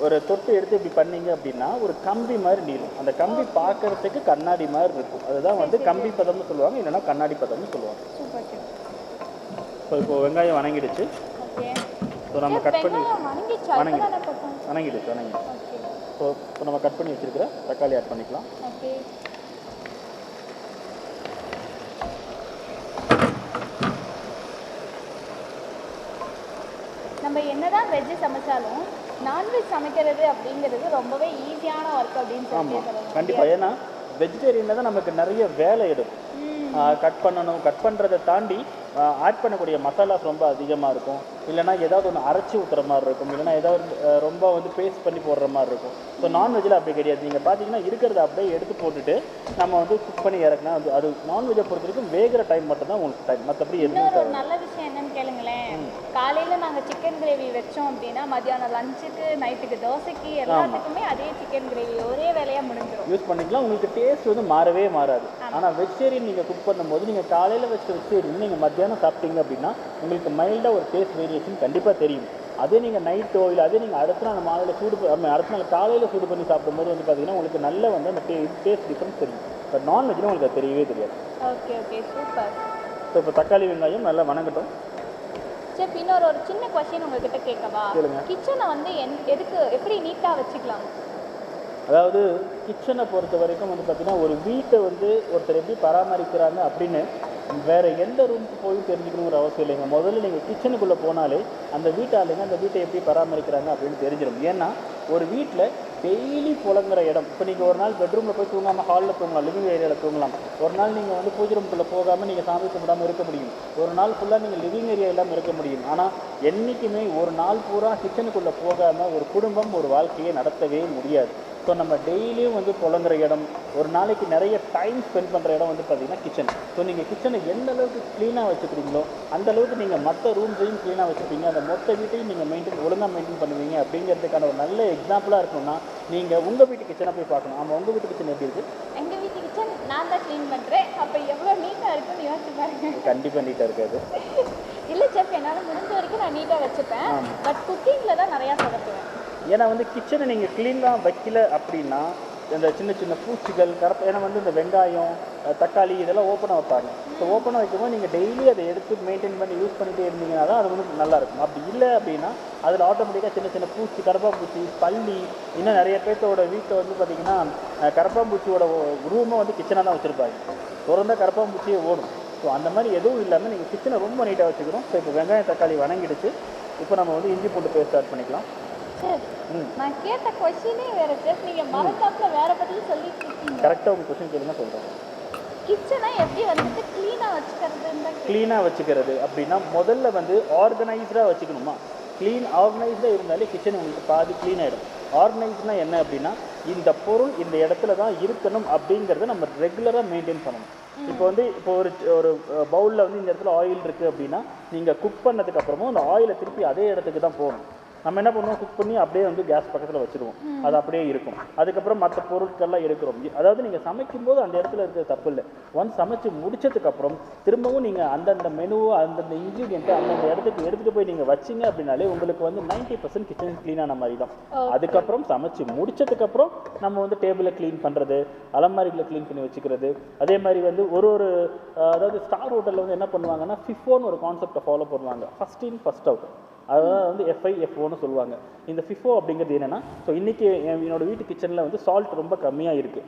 ஒரு தொட்டு எடுத்து இப்படி பண்ணீங்க அப்படின்னா ஒரு கம்பி மாதிரி நீளும். அந்த கம்பி பார்க்கறதுக்கு கண்ணாடி மாதிரி இருக்கும். அதுதான் வந்து கம்பி பதம்னு சொல்லுவாங்க, இல்லைன்னா கண்ணாடி பதம்னு சொல்லுவாங்க. ஸோ இப்போ வெங்காயம் வணங்கிடுச்சு. ஸோ நம்ம கட் பண்ணி வணங்கிடுச்சு. ஸோ இப்போ நம்ம கட் பண்ணி வச்சிருக்கிற தக்காளி ஆட் பண்ணிக்கலாம். நம்ம என்னதான் வெஜ் சமைச்சாலும் நான்வெஜ் சமைக்கிறது அப்படிங்கிறது ரொம்பவே ஈஸியான ஒர்க் அப்படின்னு சொல்லி கண்டிப்பாக. ஏன்னா வெஜிடேரியனில் தான் நமக்கு நிறைய வேலை எடுக்கும். கட் பண்ணணும், கட் பண்ணுறதை தாண்டி ஆட் பண்ணக்கூடிய மசாலாஸ் ரொம்ப அதிகமாக இருக்கும். இல்லைனா ஏதாவது ஒன்று அரைச்சி ஊற்றுற மாதிரி இருக்கும், இல்லைனா ஏதாவது ரொம்ப வந்து பேஸ்ட் பண்ணி போடுற மாதிரி இருக்கும். ஸோ நான்வெஜ்ஜில் அப்படி கிடையாது. நீங்கள் பார்த்தீங்கன்னா இருக்கிறத அப்படியே எடுத்து போட்டுட்டு நம்ம வந்து குக் பண்ணி இறக்குனா அது நான்வெஜ்ஜை பொறுத்த வரைக்கும் வேகிற டைம் மட்டும்தான் உங்களுக்கு டைம், மற்றபடி எதுவும். ஒரு நல்ல விஷயம் என்னன்னு கேளுங்களேன், காலையில் நாங்கள் சிக்கன் கிரேவி வச்சோம் அப்படின்னா மத்தியானம் லஞ்சுக்கு, நைட்டுக்கு தோசைக்கு எல்லாத்துக்குமே அதே சிக்கன் கிரேவி ஒரே வேலையாக முடிஞ்சிடும். யூஸ் பண்ணிக்கலாம். உங்களுக்கு டேஸ்ட் வந்து மாறவே மாறாது. ஆனால் வெஜிடேரியன் நீங்கள் குக் பண்ணும்போது நீங்கள் காலையில் வச்ச வெஜிடேரியன் நீங்கள் மத்தியானம் சாப்பிட்டீங்க அப்படின்னா உங்களுக்கு மைல்டாக ஒரு டேஸ்ட் வேரியேஷன் கண்டிப்பாக தெரியும். அதே நீங்கள் நைட்டோ இல்லை அதே நீங்கள் அடுத்த நாள் மாலையில் அடுத்த நாள் காலையில் சூடு பண்ணி சாப்பிடும்போது வந்து பார்த்தீங்கன்னா உங்களுக்கு நல்ல வந்து அந்த டேஸ்ட் டிஃப்ரென்ஸ் தெரியும். பட் நான்வெஜ்ஜில் உங்களுக்கு அது தெரியவே தெரியாது. Okay super. ஸோ இப்போ தக்காளி வெங்காயம் நல்லா வணங்கட்டும். சரி, இன்னொரு சின்ன கொஸ்டின் உங்ககிட்ட கேட்கவா? கிச்சனை வந்து எப்படி நீட்டாக வச்சுக்கலாம்? அதாவது கிச்சனை பொறுத்த வரைக்கும் வந்து பார்த்தீங்கன்னா ஒரு வீட்டை வந்து ஒருத்தர் எப்படி பராமரிக்கிறாங்க அப்படின்னு வேறு எந்த ரூமுக்கு போய் தெரிஞ்சுக்கணுங்கிற அவசியம் இல்லைங்க. முதல்ல நீங்கள் கிச்சனுக்குள்ளே போனாலே அந்த வீட்டாளுங்க அந்த வீட்டை எப்படி பராமரிக்கிறாங்க அப்படின்னு தெரிஞ்சிடும். ஏன்னா ஒரு வீட்டில் டெய்லி புழங்குற இடம், இப்போ நீங்கள் ஒரு நாள் பெட்ரூமில் போய் தூங்காமல் ஹாலில் தூங்கலாம், லிவிங் ஏரியாவில் தூங்கலாம். ஒரு நாள் நீங்கள் வந்து பூஜை ரூமுக்குள்ளே போகாமல் நீங்கள் சாமி கும்பிடாமல் இருக்க முடியும். ஒரு நாள் ஃபுல்லாக நீங்கள் லிவிங் ஏரியா இல்லாமல் இருக்க முடியும். ஆனால் என்றைக்குமே ஒரு நாள் பூரா கிச்சனுக்குள்ளே போகாமல் ஒரு குடும்பம் ஒரு வாழ்க்கையை நடத்தவே முடியாது. ஸோ நம்ம டெய்லியும் வந்து புழங்குற இடம், ஒரு நாளைக்கு நிறைய டைம் ஸ்பெண்ட் பண்ணுற இடம் வந்து பார்த்திங்கன்னா கிச்சன். ஸோ நீங்கள் கிச்சனை எந்த அளவுக்கு க்ளீனாக வச்சுக்கிறீங்களோ அந்தளவுக்கு நீங்கள் மற்ற ரூம்ஸையும் க்ளீனாக வச்சுப்பீங்க. அந்த மொத்த வீட்டையும் நீங்கள் ஒழுங்காக மெயின்டைன் பண்ணுவீங்க. அப்படிங்கிறதுக்கான ஒரு நல்ல எக்ஸாம்பிளாக இருக்கணும்னா நீங்கள் உங்கள் வீட்டு கிச்சனை போய் பார்க்கணும். ஆமாம், உங்கள் வீட்டு கிச்சன் எப்படி இருக்குது? எங்கள் வீட்டு கிச்சன் நான் தான் க்ளீன் பண்ணுறேன். அப்போ எவ்வளோ நீட்டாக இருக்குன்னு யோசிச்சு பாருங்க. கண்டிப்பாக நீட்டாக இருக்காது. இல்லை செஃப், என்னால் முடிஞ்ச வரைக்கும் நான் நீட்டாக வச்சுப்பேன். பட் குக்கிங்கில் தான் நிறையா சொதப்புவேன். ஏன்னா வந்து கிச்சனை நீங்கள் க்ளீனாக வைக்கல அப்படின்னா இந்த சின்ன சின்ன பூச்சிகள் ஏன்னா வந்து இந்த வெங்காயம், தக்காளி இதெல்லாம் ஓப்பனாக வைப்பாங்க. ஸோ ஓப்பனாக வைக்கும்போது நீங்கள் டெய்லி அதை எடுத்து மெயின்டைன் பண்ணி யூஸ் பண்ணிகிட்டே இருந்தீங்கன்னா தான் அது வந்து நல்லாயிருக்கும். அப்படி இல்லை அப்படின்னா அதில் ஆட்டோமேட்டிக்காக சின்ன சின்ன பூச்சி, கரப்பாம்பூச்சி, பல்லி, இன்னும் நிறைய பேர்த்தோட வீட்டை வந்து பார்த்திங்கன்னா கரப்பாம்பூச்சியோட ரூமை வந்து கிச்சனாக தான் வச்சுருப்பாங்க. திறந்தா கரப்பாம்பூச்சியே ஓடும். ஸோ அந்த மாதிரி எதுவும் இல்லாமல் நீங்கள் கிச்சனை ரொம்ப நீட்டாக வச்சுக்கணும். ஸோ இப்போ வெங்காயம் தக்காளி வணங்கிடுச்சு. இப்போ நம்ம வந்து இஞ்சி பூண்டு பேஸ்ட் ஆட் பண்ணிக்கலாம். நான் கேட்ட கொஸ்டினே வேற செஃப், நீங்க மறக்காம வேற பதில் சொல்லிட்டு இருக்கீங்க. கரெக்ட்டா உங்க கொஸ்டின் கேளுங்க சொல்றேன். கிச்சனை எப்படி வந்து க்ளீனா வச்சுக்கிறதுன்னு க்ளீனா வச்சுக்கிறது அப்படின்னா முதல்ல வந்து ஆர்கனைஸ்டா வச்சுக்கணுமா. ஆர்கனைஸ்டா இருந்தாலே கிச்சன் உங்களுக்கு பாதி க்ளீன் ஆகிடும். ஆர்கனைஸ்ட்னா என்ன அப்படின்னா இந்த பொருள் இந்த இடத்துல தான் இருக்கணும் அப்படிங்கிறத நம்ம ரெகுலராக மெயின்டைன் பண்ணணும். இப்போ ஒரு பவுலில் வந்து இந்த இடத்துல ஆயில் இருக்குது அப்படின்னா நீங்கள் குக் பண்ணதுக்கு அப்புறமும் அந்த ஆயிலை திருப்பி அதே இடத்துக்கு தான் போகணும். நம்ம என்ன பண்ணுவோம், குக் பண்ணி அப்படியே வந்து கேஸ் பக்கத்தில் வச்சுருவோம், அது அப்படியே இருக்கும். அதுக்கப்புறம் மற்ற பொருட்கள்லாம் எடுக்கிறோம். அதாவது நீங்கள் சமைக்கும் போது அந்த இடத்துல இருக்கிற தப்பு இல்லை. ஒன்ஸ் சமைச்சு முடிச்சதுக்கப்புறம் திரும்பவும் நீங்கள் அந்தந்த மெனுவோ அந்தந்த இன்க்ரீடியண்ட்டை அந்தந்த இடத்துக்கு எடுத்துகிட்டு போய் நீங்கள் வச்சிங்க அப்படின்னாலே உங்களுக்கு வந்து 90% கிச்சன் க்ளீனான மாதிரி தான். அதுக்கப்புறம் சமைச்சு முடிச்சதுக்கப்புறம் நம்ம வந்து டேபிளை க்ளீன் பண்ணுறது, அலமாரிகளை க்ளீன் பண்ணி வச்சுக்கிறது. அதே மாதிரி வந்து அதாவது ஸ்டார் ஹோட்டலில் வந்து என்ன பண்ணுவாங்கன்னா ஃபிஃபோன்னு ஒரு கான்செப்டை ஃபாலோ பண்ணுவாங்க. ஃபஸ்ட் இன் ஃபஸ்ட் அவுட், அதாவது வந்து FIFOன்னு சொல்லுவாங்க. இந்த FIFO அப்படிங்கிறது என்னென்னா, ஸோ இன்றைக்கி என்னோடய வீட்டு கிச்சனில் வந்து சால்ட் ரொம்ப கம்மியாக இருக்குது.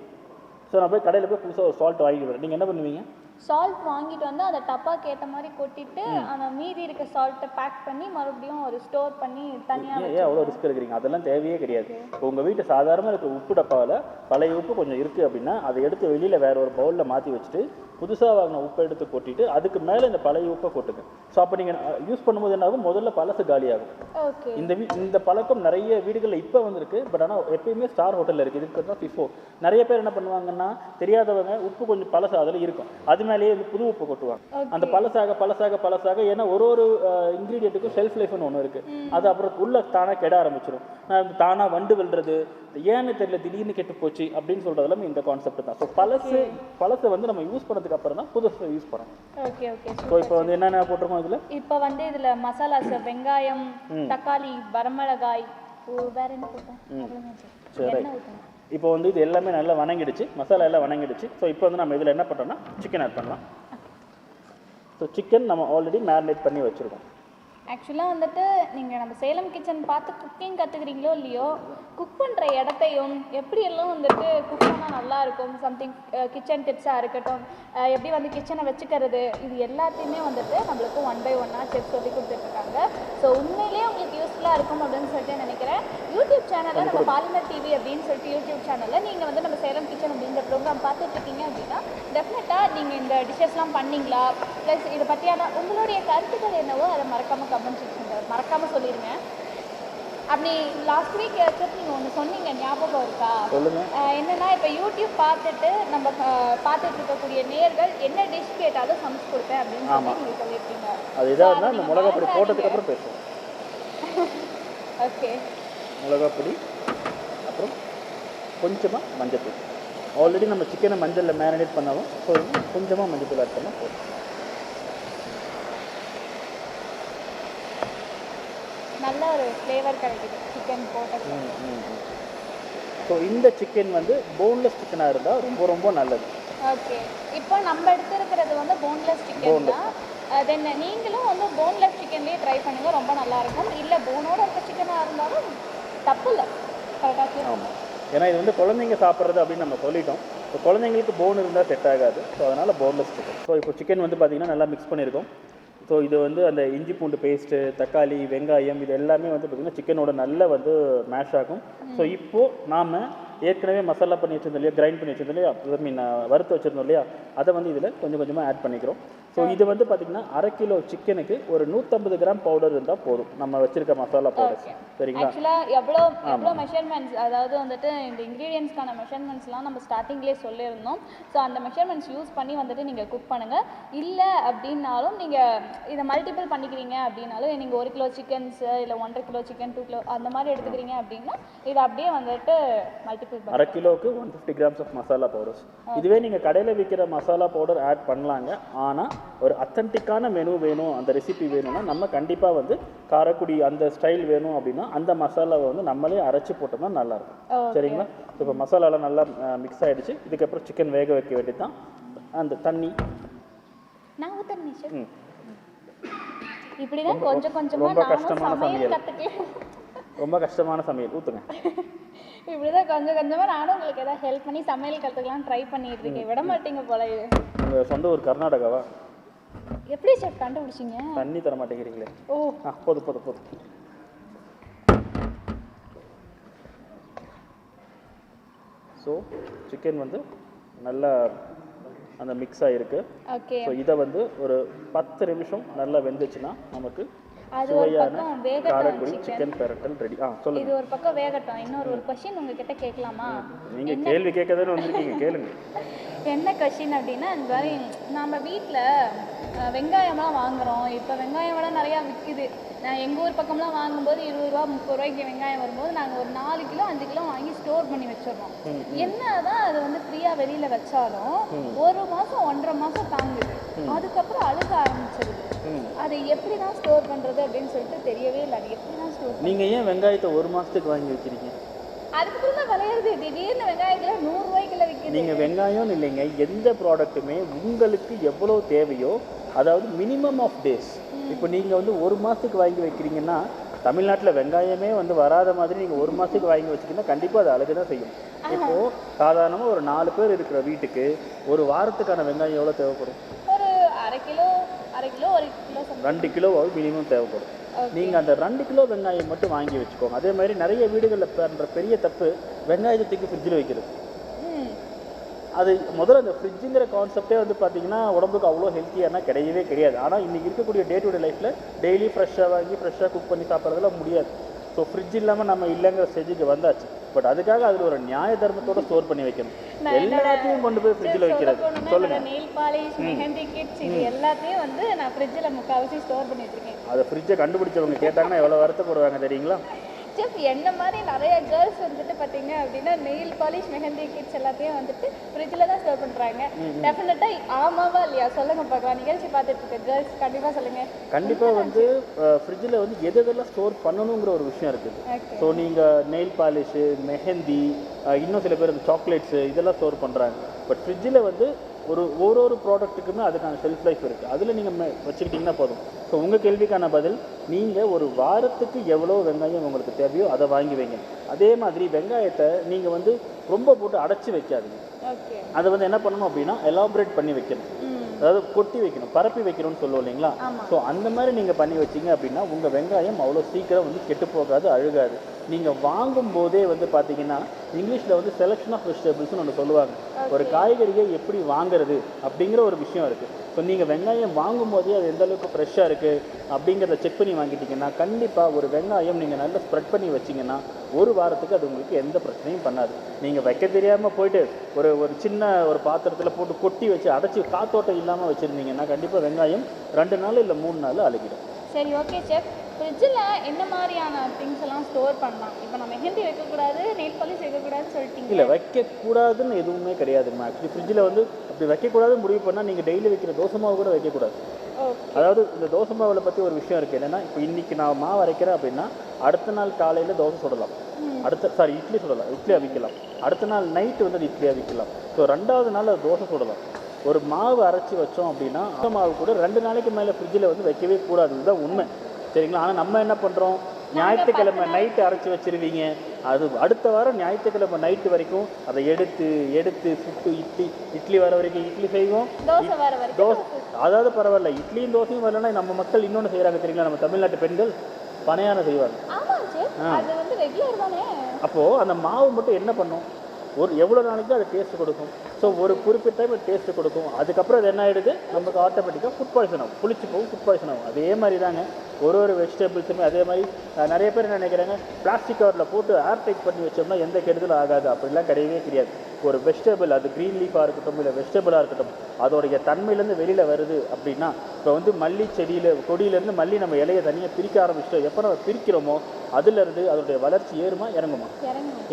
ஸோ நான் போய் கடையில் போய் புதுசாக ஒரு சால்ட் வாங்கிட்டு வரேன். நீங்கள் என்ன பண்ணுவீங்க? சால்ட் வாங்கிட்டு வந்து அதை டப்பாக்கு ஏற்ற மாதிரி கொட்டிட்டு அந்த மீதி இருக்க சால்ட்டை பேக் பண்ணி மறுபடியும் ஒரு ஸ்டோர் பண்ணி தனியாக. ஏன் அவ்வளோ ரிஸ்க் எடுக்கிறீங்க? அதெல்லாம் தேவையே கிடையாது. இப்போ உங்கள் வீட்டு சாதாரணமாக இருக்க உப்பு டப்பாவில் பழைய உப்பு கொஞ்சம் இருக்குது அப்படின்னா அதை எடுத்து வெளியில் வேறு ஒரு பவுலில் மாற்றி வச்சுட்டு புதுசாக வாங்கின உப்பை எடுத்து கொட்டிட்டு அதுக்கு மேலே இந்த பழைய உப்பை கொட்டுங்க. ஸோ அப்போ நீங்கள் யூஸ் பண்ணும்போது என்ன ஆகும், முதல்ல பழசு காலியாகும். இந்த பழக்கம் நிறைய வீடுகளில் இப்போ வந்திருக்கு. பட் ஆனால் எப்பயுமே ஸ்டார் ஹோட்டலில் இருக்குது. இதுக்கு தான் FIFO. நிறைய பேர் என்ன பண்ணுவாங்கன்னா, தெரியாதவங்க உப்பு கொஞ்சம் பழசு அதில் இருக்கும், அது மேலேயே வந்து புது உப்பு கொட்டுவாங்க. அந்த பழசாக ஏன்னா ஒரு இன்க்ரீடியண்ட்டுக்கும் ஷெல்ஃப் லைஃப்னு ஒன்று இருக்குது. அது அப்புறம் உள்ள தானாக கெட ஆரம்பிச்சிடும். தானாக வண்டு வெல்றது, ஏன்னு தெரியல திடீர்னு கெட்டு போச்சு அப்படின்னு சொல்கிறதெல்லாம் இந்த கான்செப்ட் தான். ஸோ பழசை வந்து நம்ம யூஸ் பண்ணதுக்கு அப்புறம் தான் புதுசு யூஸ் பண்ணணும். Okay okay. ஸோ இப்போ வந்து என்னென்ன போட்டிருக்கோம் இதில்? இப்போ வந்து இதில் மசாலாஸ், வெங்காயம், தக்காளி, வரமிளகாய், வேற என்ன போட்டோம்? சரி, இப்போ வந்து இது எல்லாமே நல்லா வணங்கிடுச்சு, மசாலா எல்லாம் வணங்கிடுச்சு. ஸோ இப்போ வந்து நம்ம இதில் என்ன பண்ணுறோம்னா சிக்கன் ஆட் பண்ணலாம். ஸோ சிக்கன் நம்ம ஆல்ரெடி மேரினேட் பண்ணி வச்சுருக்கோம். ஆக்சுவலாக வந்துட்டு நீங்கள் நம்ம சேலம் கிச்சன் பார்த்து குக்கிங் கற்றுக்குறீங்களோ இல்லையோ, குக் பண்ணுற இடத்தையும் எப்படியெல்லாம் வந்துட்டு குக் பண்ணால் நல்லாயிருக்கும், சம்திங் கிச்சன் டிப்ஸாக இருக்கட்டும், எப்படி வந்து கிச்சனை வச்சுக்கிறது, இது எல்லாத்தையுமே வந்துட்டு நம்மளுக்கு 1 by 1 செஃப் சொல்லி கொடுத்துட்ருக்காங்க. ஸோ உண்மையிலேயே உங்களுக்கு யூஸ்ஃபுல்லாக இருக்கும் அப்படின்னு சொல்லிட்டு நினைக்கிறேன். யூடியூப் சேனலில் நம்ம பாலிமர் டிவி அப்படின்னு சொல்லிட்டு யூடியூப் சேனலில் நீங்கள் வந்து நம்ம சேலம் கிச்சன் அப்படின்ற ப்ரோக்ராம் பார்த்துட்ருக்கீங்க அப்படின்னா டெஃபினட்டாக நீங்கள் இந்த டிஷ்ஷஸ்லாம் பண்ணிங்களா, ப்ளஸ் இதை பற்றியான உங்களுடைய கருத்துக்கள் என்னவோ அதை மறக்காமல் சொல்லிடுங்க. அப்படி லாஸ்ட் வீக் நீங்கள் ஒன்று சொன்னீங்க, ஞாபகம் இருக்கா? என்னன்னா, இப்போ யூடியூப் பார்த்துட்டு நம்ம பார்த்துட்டு இருக்கக்கூடிய நேர்கள் என்ன டிஷ் கேட்டாலும் சமைச்சு கொடுப்பேன் அப்படின்னு சொல்லி நீங்கள் சொல்லியிருக்கீங்க. அது இதாக இந்த மிளகாப்பொடி போட்டதுக்கு அப்புறம் பேசுவோம். ஓகே, மிளகாப்பொடி அப்புறம் கொஞ்சமாக மஞ்சள். ஆல்ரெடி நம்ம சிக்கனை மஞ்சளில் மேரினேட் பண்ணாலும் கொஞ்சமாக மஞ்சள் ஆட் பண்ணால் போதும். நல்ல ஒரு ஃப்ளேவர் கிடைக்குது சிக்கன் போட்டது. ஸோ இந்த சிக்கன் வந்து போன்லெஸ் சிக்கனாக இருந்தால் ரொம்ப ரொம்ப நல்லது. ஓகே, இப்போ நம்ம எடுத்துருக்கிறது வந்து போன்லெஸ் சிக்கன் தான். தென் நீங்களும் வந்து போன்லெஸ் சிக்கன்லேயே ட்ரை பண்ணுங்கள், ரொம்ப நல்லாயிருக்கும். இல்லை போனோட இருக்க சிக்கனாக இருந்தாலும் தப்பு இல்லை, கரெக்டாக. ஆமாம், ஏன்னா இது வந்து குழந்தைங்க சாப்பிட்றது அப்படின்னு நம்ம சொல்லிட்டோம். இப்போ குழந்தைங்களுக்கு போன் இருந்தால் செட் ஆகாது. ஸோ அதனால் போன்லெஸ் சிக்கன். ஸோ இப்போ சிக்கன் வந்து பார்த்திங்கன்னா நல்லா மிக்ஸ் பண்ணியிருக்கோம். ஸோ இது வந்து அந்த இஞ்சி பூண்டு பேஸ்ட்டு, தக்காளி, வெங்காயம், இது எல்லாமே வந்து பார்த்திங்கன்னா சிக்கனோட நல்லா வந்து மேஷ் ஆகும். ஸோ இப்போது நாம் ஏற்கனவே மசாலா பண்ணி வச்சுருந்தோம் இல்லையா, கிரைண்ட் பண்ணி வச்சுருந்தோம் இல்லையா, ஐ மீன் வறுத்து வச்சுருந்தோம் இல்லையா, அதை வந்து இதில் கொஞ்சம் கொஞ்சமாக ஆட் பண்ணிக்கிறோம். ஸோ இது வந்து பார்த்திங்கன்னா 1/2 கிலோ சிக்கனுக்கு ஒரு 150 கிராம் பவுடர் இருந்தால் போதும், நம்ம வச்சுருக்க மசாலா பவுடர். சரிங்களா? ஆக்சுவலாக எவ்வளோ மெஷர்மெண்ட்ஸ், அதாவது வந்துட்டு இந்த இன்க்ரீடியன்ஸ்க்கான மெஷர்மெண்ட்ஸ்லாம் நம்ம ஸ்டார்டிங்லேயே சொல்லியிருந்தோம். ஸோ அந்த மெஷர்மெண்ட்ஸ் யூஸ் பண்ணி வந்துட்டு நீங்கள் குக் பண்ணுங்கள். இல்லை அப்படின்னாலும் நீங்கள் இதை மல்டிபிள் பண்ணிக்கிறீங்க அப்படின்னாலும், நீங்கள் 1 கிலோ சிக்கன்ஸு இல்லை 1.5 கிலோ சிக்கன், 2 கிலோ அந்த மாதிரி எடுத்துக்கிறீங்க அப்படின்னா இதை அப்படியே வந்துட்டு மல்டிபிள் 1/2 கிலோவுக்கு 150 கிராம்ஸ் ஆஃப் மசாலா பவுடர்ஸ். இதுவே நீங்கள் கடையில் விற்கிற மசாலா பவுடர் ஆட் பண்ணலாங்க. ஆனால் ஒரு அத்தன்டிக்கான மெனு வேணும், அந்த ரெசிபி வேணும்னா நம்ம கண்டிப்பாக வந்து காரக்குடி அந்த ஸ்டைல் வேணும் அப்படின்னா அந்த மசாலாவை வந்து நம்மளே அரைச்சி போட்டோம்னா நல்லாயிருக்கும். சரிங்களா? இப்போ மசாலாலாம் நல்லா மிக்ஸ் ஆகிடுச்சு. இதுக்கப்புறம் சிக்கன் வேக வைக்க வேண்டியது தான். அந்த தண்ணி இப்படி தான் கொஞ்சம் கொஞ்சமாக ரொம்ப கஷ்டமான சமையல், ரொம்ப கஷ்டமான சமையல் ஊற்றுங்க. இப்படி தான் கொஞ்சம் கொஞ்சமாக நானும் உங்களுக்கு ஏதாவது ஹெல்ப் பண்ணி சமையல் கற்றுக்கலாம் ட்ரை பண்ணிட்டு இருக்கேன். விட மாட்டீங்க போல. இது உங்கள் சொந்த ஊர் கர்நாடகாவா? எப்படி செஃப் கண்டுபிடிச்சிங்க? தண்ணி தர மாட்டேங்கிறீங்களே. ஓ போதும். ஸோ சிக்கன் வந்து நல்லா அந்த மிக்ஸ் ஆகிருக்கு. ஓகே, ஸோ இதை வந்து ஒரு 10 நிமிஷம் நல்லா வெந்துச்சுன்னா நமக்கு அது ஒரு பக்கம் வேகட்டும். சிக்கன் பெரட்டல் ரெடி. சொல்லுங்க. இது ஒரு பக்கம் வேகட்டும். இன்னொரு क्वेश्चन உங்ககிட்ட கேட்கலாமா? நீங்க கேள்வி கேட்கதானே வந்திருக்கீங்க, கேளுங்க. என்ன क्वेश्चन அப்படின்னா, இந்த மாதிரி நம்ம வீட்டில் வெங்காயம்லாம் வாங்குறோம். இப்போ வெங்காயம் விட நிறையா விற்கிது. நான் எங்கள் ஊர் பக்கம்லாம் வாங்கும்போது 20 ரூபா 30 ரூபாய்க்கு வெங்காயம் வரும்போது நாங்கள் ஒரு 4 கிலோ 5 கிலோ வாங்கி ஸ்டோர் பண்ணி வச்சிடறோம். என்னதான் அது வந்து ஃப்ரீயாக வெளியில் வச்சாலும் 1 மாதம் 1.5 மாதம் தாங்குது, அதுக்கப்புறம் அழுக ஆரம்பிச்சிருது. அதை எப்படி தான் ஸ்டோர் பண்ணுறது அப்படின்னு சொல்லிட்டு தெரியவே இல்லை. அது எப்படி தான் ஸ்டோர் நீங்கள் ஏன் வெங்காயத்தை 1 மாதத்துக்கு வாங்கி வைக்கிறீங்க? அதுக்கப்புறம் தான் விளையாடுது. திடீர்னு வெங்காயத்தில் 100 ரூபாய்க்குள்ள விற்கிது. நீங்கள் வெங்காயம் இல்லைங்க, எந்த ப்ராடக்ட்டுமே உங்களுக்கு எவ்வளோ தேவையோ, அதாவது மினிமம் ஆஃப் டேஸ். இப்போ நீங்கள் வந்து 1 மாதத்துக்கு வாங்கி வைக்கிறீங்கன்னா, தமிழ்நாட்டில் வெங்காயமே வந்து வராத மாதிரி நீங்கள் 1 மாதத்துக்கு வாங்கி வச்சிங்கன்னா கண்டிப்பாக அது அழகு தான் செய்யும். இப்போது சாதாரணமாக ஒரு 4 பேர் இருக்கிற வீட்டுக்கு ஒரு வாரத்துக்கான வெங்காயம் எவ்வளோ தேவைப்படும்? ஒரு அரை கிலோ 1 கிலோ 2 கிலோவாவது மினிமம் தேவைப்படும். நீங்கள் அந்த 2 கிலோ வெங்காயம் மட்டும் வாங்கி வச்சுக்கோங்க. அதே மாதிரி நிறைய வீடுகளில் பண்ணுற பெரிய தப்பு வெங்காயத்தை தூக்கி ஃப்ரிட்ஜில் வைக்கிறது. அது முதல்ல அந்த ஃப்ரிட்ஜுங்கிற கான்செப்டே வந்து பார்த்தீங்கன்னா உடம்புக்கு அவ்வளோ ஹெல்த்தியானா கிடையவே கிடையாது. ஆனால் இன்றைக்கி இருக்கக்கூடிய டே டு டே லைஃப்பில் டெய்லி ஃப்ரெஷ்ஷாக வாங்கி ஃப்ரெஷ்ஷாக குக் பண்ணி சாப்பிட்றதுலாம் முடியாது. ஸோ ஃப்ரிட்ஜ் இல்லாமல் நம்ம இல்லைங்கிற ஸ்டேஜுக்கு வந்தாச்சு. பட் அதுக்காக அதில் ஒரு நியாய தர்மத்தோடு ஸ்டோர் பண்ணி வைக்கணும். எல்லாத்தையும் கொண்டு போய் ஃப்ரிட்ஜில் வைக்கிறது. சொல்லுங்கள். நெயில் பாலிஷ், மெஹந்தி கிட்ஸ் இது எல்லாத்தையும் வந்து நான் ஃப்ரிட்ஜில் முக்கால்வாசி ஸ்டோர் பண்ணி வச்சுருக்கேன். அதை ஃப்ரிட்ஜை கண்டுபிடிச்சவங்க கேட்டாங்கன்னா எவ்வளோ வருத்தப்படுவாங்க தெரியுங்களா? செஃப், என்ன மாதிரி நிறைய கேர்ள்ஸ் வந்துட்டு பார்த்தீங்க அப்படின்னா நெயில் பாலிஷ், மெஹந்தி கிட்ஸ் எல்லாத்தையும் வந்துட்டு ஃப்ரிட்ஜில் தான் ஸ்டோர் பண்ணுறாங்க. டெஃபினட்டாக ஆமாவா இல்லையா சொல்லுங்கள் பார்க்கலாம். நிகழ்ச்சி பார்த்துட்டு இருக்க கேர்ள்ஸ் கண்டிப்பாக சொல்லுங்கள். கண்டிப்பாக வந்து ஃப்ரிட்ஜில் வந்து எதெல்லாம் ஸ்டோர் பண்ணணுங்கிற ஒரு விஷயம் இருக்குது. ஸோ நீங்கள் நெயில் பாலிஷு, மெஹந்தி, இன்னும் சில பேர் இந்த சாக்லேட்ஸு இதெல்லாம் ஸ்டோர் பண்ணுறாங்க. பட் ஃப்ரிட்ஜில் வந்து ஒரு ப்ராடக்ட்டுக்குமே அதுக்கான ஷெல்ஃப் லைஃப் இருக்குது. அதில் நீங்கள் வச்சுக்கிட்டிங்கன்னா போதும். ஸோ உங்கள் கேள்விக்கான பதில், நீங்கள் ஒரு வாரத்துக்கு எவ்வளோ வெங்காயம் உங்களுக்கு தேவையோ அதை வாங்கி வைங்க. அதே மாதிரி வெங்காயத்தை நீங்கள் வந்து ரொம்ப போட்டு அடைச்சி வைக்காதீங்க. அதை வந்து என்ன பண்ணணும் அப்படின்னா எலாபரேட் பண்ணி வைக்கணும். அதாவது கொட்டி வைக்கணும், பரப்பி வைக்கணும்னு சொல்லுவோம் இல்லைங்களா? ஸோ அந்த மாதிரி நீங்கள் பண்ணி வச்சிங்க அப்படின்னா உங்கள் வெங்காயம் அவ்வளோ சீக்கிரம் வந்து கெட்டு போகாது, அழுகாது. நீங்கள் வாங்கும் போதே வந்து பார்த்தீங்கன்னா இங்கிலீஷில் வந்து செலெக்ஷன் ஆஃப் வெஜிடபிள்ஸ்னு ஒன்று சொல்லுவாங்க. ஒரு காய்கறியை எப்படி வாங்குறது அப்படிங்கிற ஒரு விஷயம் இருக்குது. ஸோ நீங்கள் வெங்காயம் வாங்கும் போதே அது எந்த அளவுக்கு ஃப்ரெஷ்ஷாக இருக்குது அப்படிங்கிறத செக் பண்ணி வாங்கிட்டீங்கன்னா கண்டிப்பாக ஒரு வெங்காயம் நீங்கள் நல்லா ஸ்ப்ரெட் பண்ணி வச்சிங்கன்னா ஒரு வாரத்துக்கு அது உங்களுக்கு எந்த பிரச்சனையும் பண்ணாது. நீங்கள் வைக்க தெரியாமல் போயிட்டு ஒரு சின்ன ஒரு பாத்திரத்தில் போட்டு கொட்டி வச்சு அடைச்சி காத்தோட்டம் இல்லாமல் வச்சுருந்தீங்கன்னா கண்டிப்பாக வெங்காயம் 2 நாள் இல்லை 3 நாள் அழுகிடும். சரி, ஓகே செஃப். ஃப்ரிட்ஜில் என்ன மாதிரியான திங்ஸ் எல்லாம் ஸ்டோர் பண்ணலாம்? இப்போ நம்ம மெஹந்தி வைக்கக்கூடாது, நெயில் பாலிஷ் வைக்கக்கூடாதுன்னு சொல்லிட்டீங்க. இல்லை, வைக்கக்கூடாதுன்னு எதுவுமே கிடையாதுமா. ஆக்சுவலி ஃப்ரிட்ஜில் வந்து அப்படி வைக்கக்கூடாதுன்னு முடிவு பண்ணால் நீங்கள் டெய்லி வைக்கிற தோசை மாவு கூட வைக்கக்கூடாது. அதாவது இந்த தோசை மாவில் பற்றி ஒரு விஷயம் இருக்குது. என்னென்னா, இப்போ இன்றைக்கி நான் மாவு அரைக்கிறேன் அப்படின்னா அடுத்த நாள் காலையில் தோசை சுடலாம், இட்லி சுடலாம், இட்லி அவிக்கலாம். அடுத்த நாள் நைட்டு வந்து அது இட்லி அவிக்கலாம். ஸோ 2வது நாள் அது தோசை சுடலாம். ஒரு மாவு அரைச்சி வச்சோம் அப்படின்னா அந்த மாவு கூட 2 நாளைக்கு மேலே ஃப்ரிட்ஜில் வந்து வைக்கவே கூடாது. இதுதான் உண்மை, சரிங்களா? ஆனால் நம்ம என்ன பண்ணுறோம், ஞாயிற்றுக்கிழமை நைட்டு அரைச்சி வச்சுருவீங்க, அது அடுத்த வாரம் ஞாயிற்றுக்கிழமை நைட்டு வரைக்கும் அதை எடுத்து சுட்டு இட்லி வர வரைக்கும் இட்லி செய்வோம். தோசை அதாவது பரவாயில்ல, இட்லியும் தோசையும் வரலன்னா நம்ம மக்கள் இன்னொன்று செய்கிறாங்க தெரியுங்களா? நம்ம தமிழ்நாட்டு பெண்கள் பனையாரம் செய்வாங்க. அப்போது அந்த மாவு மட்டும் என்ன பண்ணும், எவ்வளோ நாளைக்கு அது டேஸ்ட்டு கொடுக்கும். ஸோ ஒரு குறிப்பிட்ட டைம் டேஸ்ட்டு கொடுக்கும். அதுக்கப்புறம் அது என்ன ஆகிடுது, நமக்கு ஆட்டோமேட்டிக்காக ஃபுட் பாய்சன் ஆகும், புளிச்சு போகும், ஃபுட் பாய்சன் ஆகும். அதே மாதிரி தாங்க ஒரு வெஜிடபிள்ஸுமே அதே மாதிரி. நிறைய பேர் என்ன நினைக்கிறாங்க, பிளாஸ்டிக் கவரில் போட்டு ஏர் டைட் பண்ணி வச்சோம்னா எந்த கெடுதலும் ஆகாது. அப்படிலாம் கிடையவே கிடையாது. ஒரு வெஜிடபிள், அது க்ரீன் லீஃபாக இருக்கட்டும் இல்லை வெஜிடபிளாக இருக்கட்டும், அதோடைய தன்மையிலேருந்து வெளியில் வருது அப்படின்னா, இப்போ வந்து மல்லி கொடியிலேருந்து மல்லி நம்ம இலையை தனியாக பிரிக்க ஆரம்பிச்சிட்டோம். எப்போ நம்ம பிரிக்கிறோமோ அதுலேருந்து அதோடைய வளர்ச்சி ஏறுமா இறங்குமா?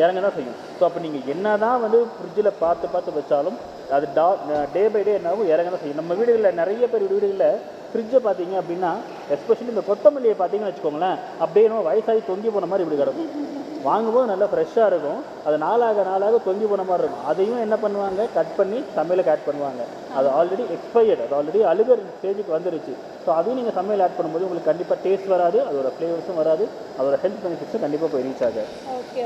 இறங்க தான் செய்யும். ஸோ அப்போ நீங்கள் என்ன தான் வந்து ஃப்ரிட்ஜில் பார்த்து வச்சாலும் அது டே பை டே என்னாகும், இறங்க தான் செய்யும். நம்ம வீடுகளில் நிறைய பேர் வீடுகளில் ஃப்ரிட்ஜை பார்த்தீங்க அப்படின்னா, எஸ்பெஷலி இந்த கொத்தமல்லியை பார்த்தீங்கன்னு வச்சுக்கோங்களேன், அப்படியே நம்ம வயசாகி தொங்கி போன மாதிரி இப்படி கிடக்கும். வாங்கும்போது நல்லா ஃப்ரெஷ்ஷாக இருக்கும், அது நாளாக தொங்கி போன மாதிரி இருக்கும். அதையும் என்ன பண்ணுவாங்க, கட் பண்ணி சமையலுக்கு ஆட் பண்ணுவாங்க. அது ஆல்ரெடி எக்ஸ்பயர்டு, அது ஆல்ரெடி அழுகிற ஸ்டேஜுக்கு வந்துருச்சு. ஸோ அதையும் நீங்கள் சமையல் ஆட் பண்ணும்போது உங்களுக்கு கண்டிப்பாக டேஸ்ட் வராது, அதோட ஃப்ளேவர்ஸும் வராது, அதோட ஹெல்த் பெனிஃபிட்ஸும் கண்டிப்பாக போய் ரீச் ஆகாது. ஓகே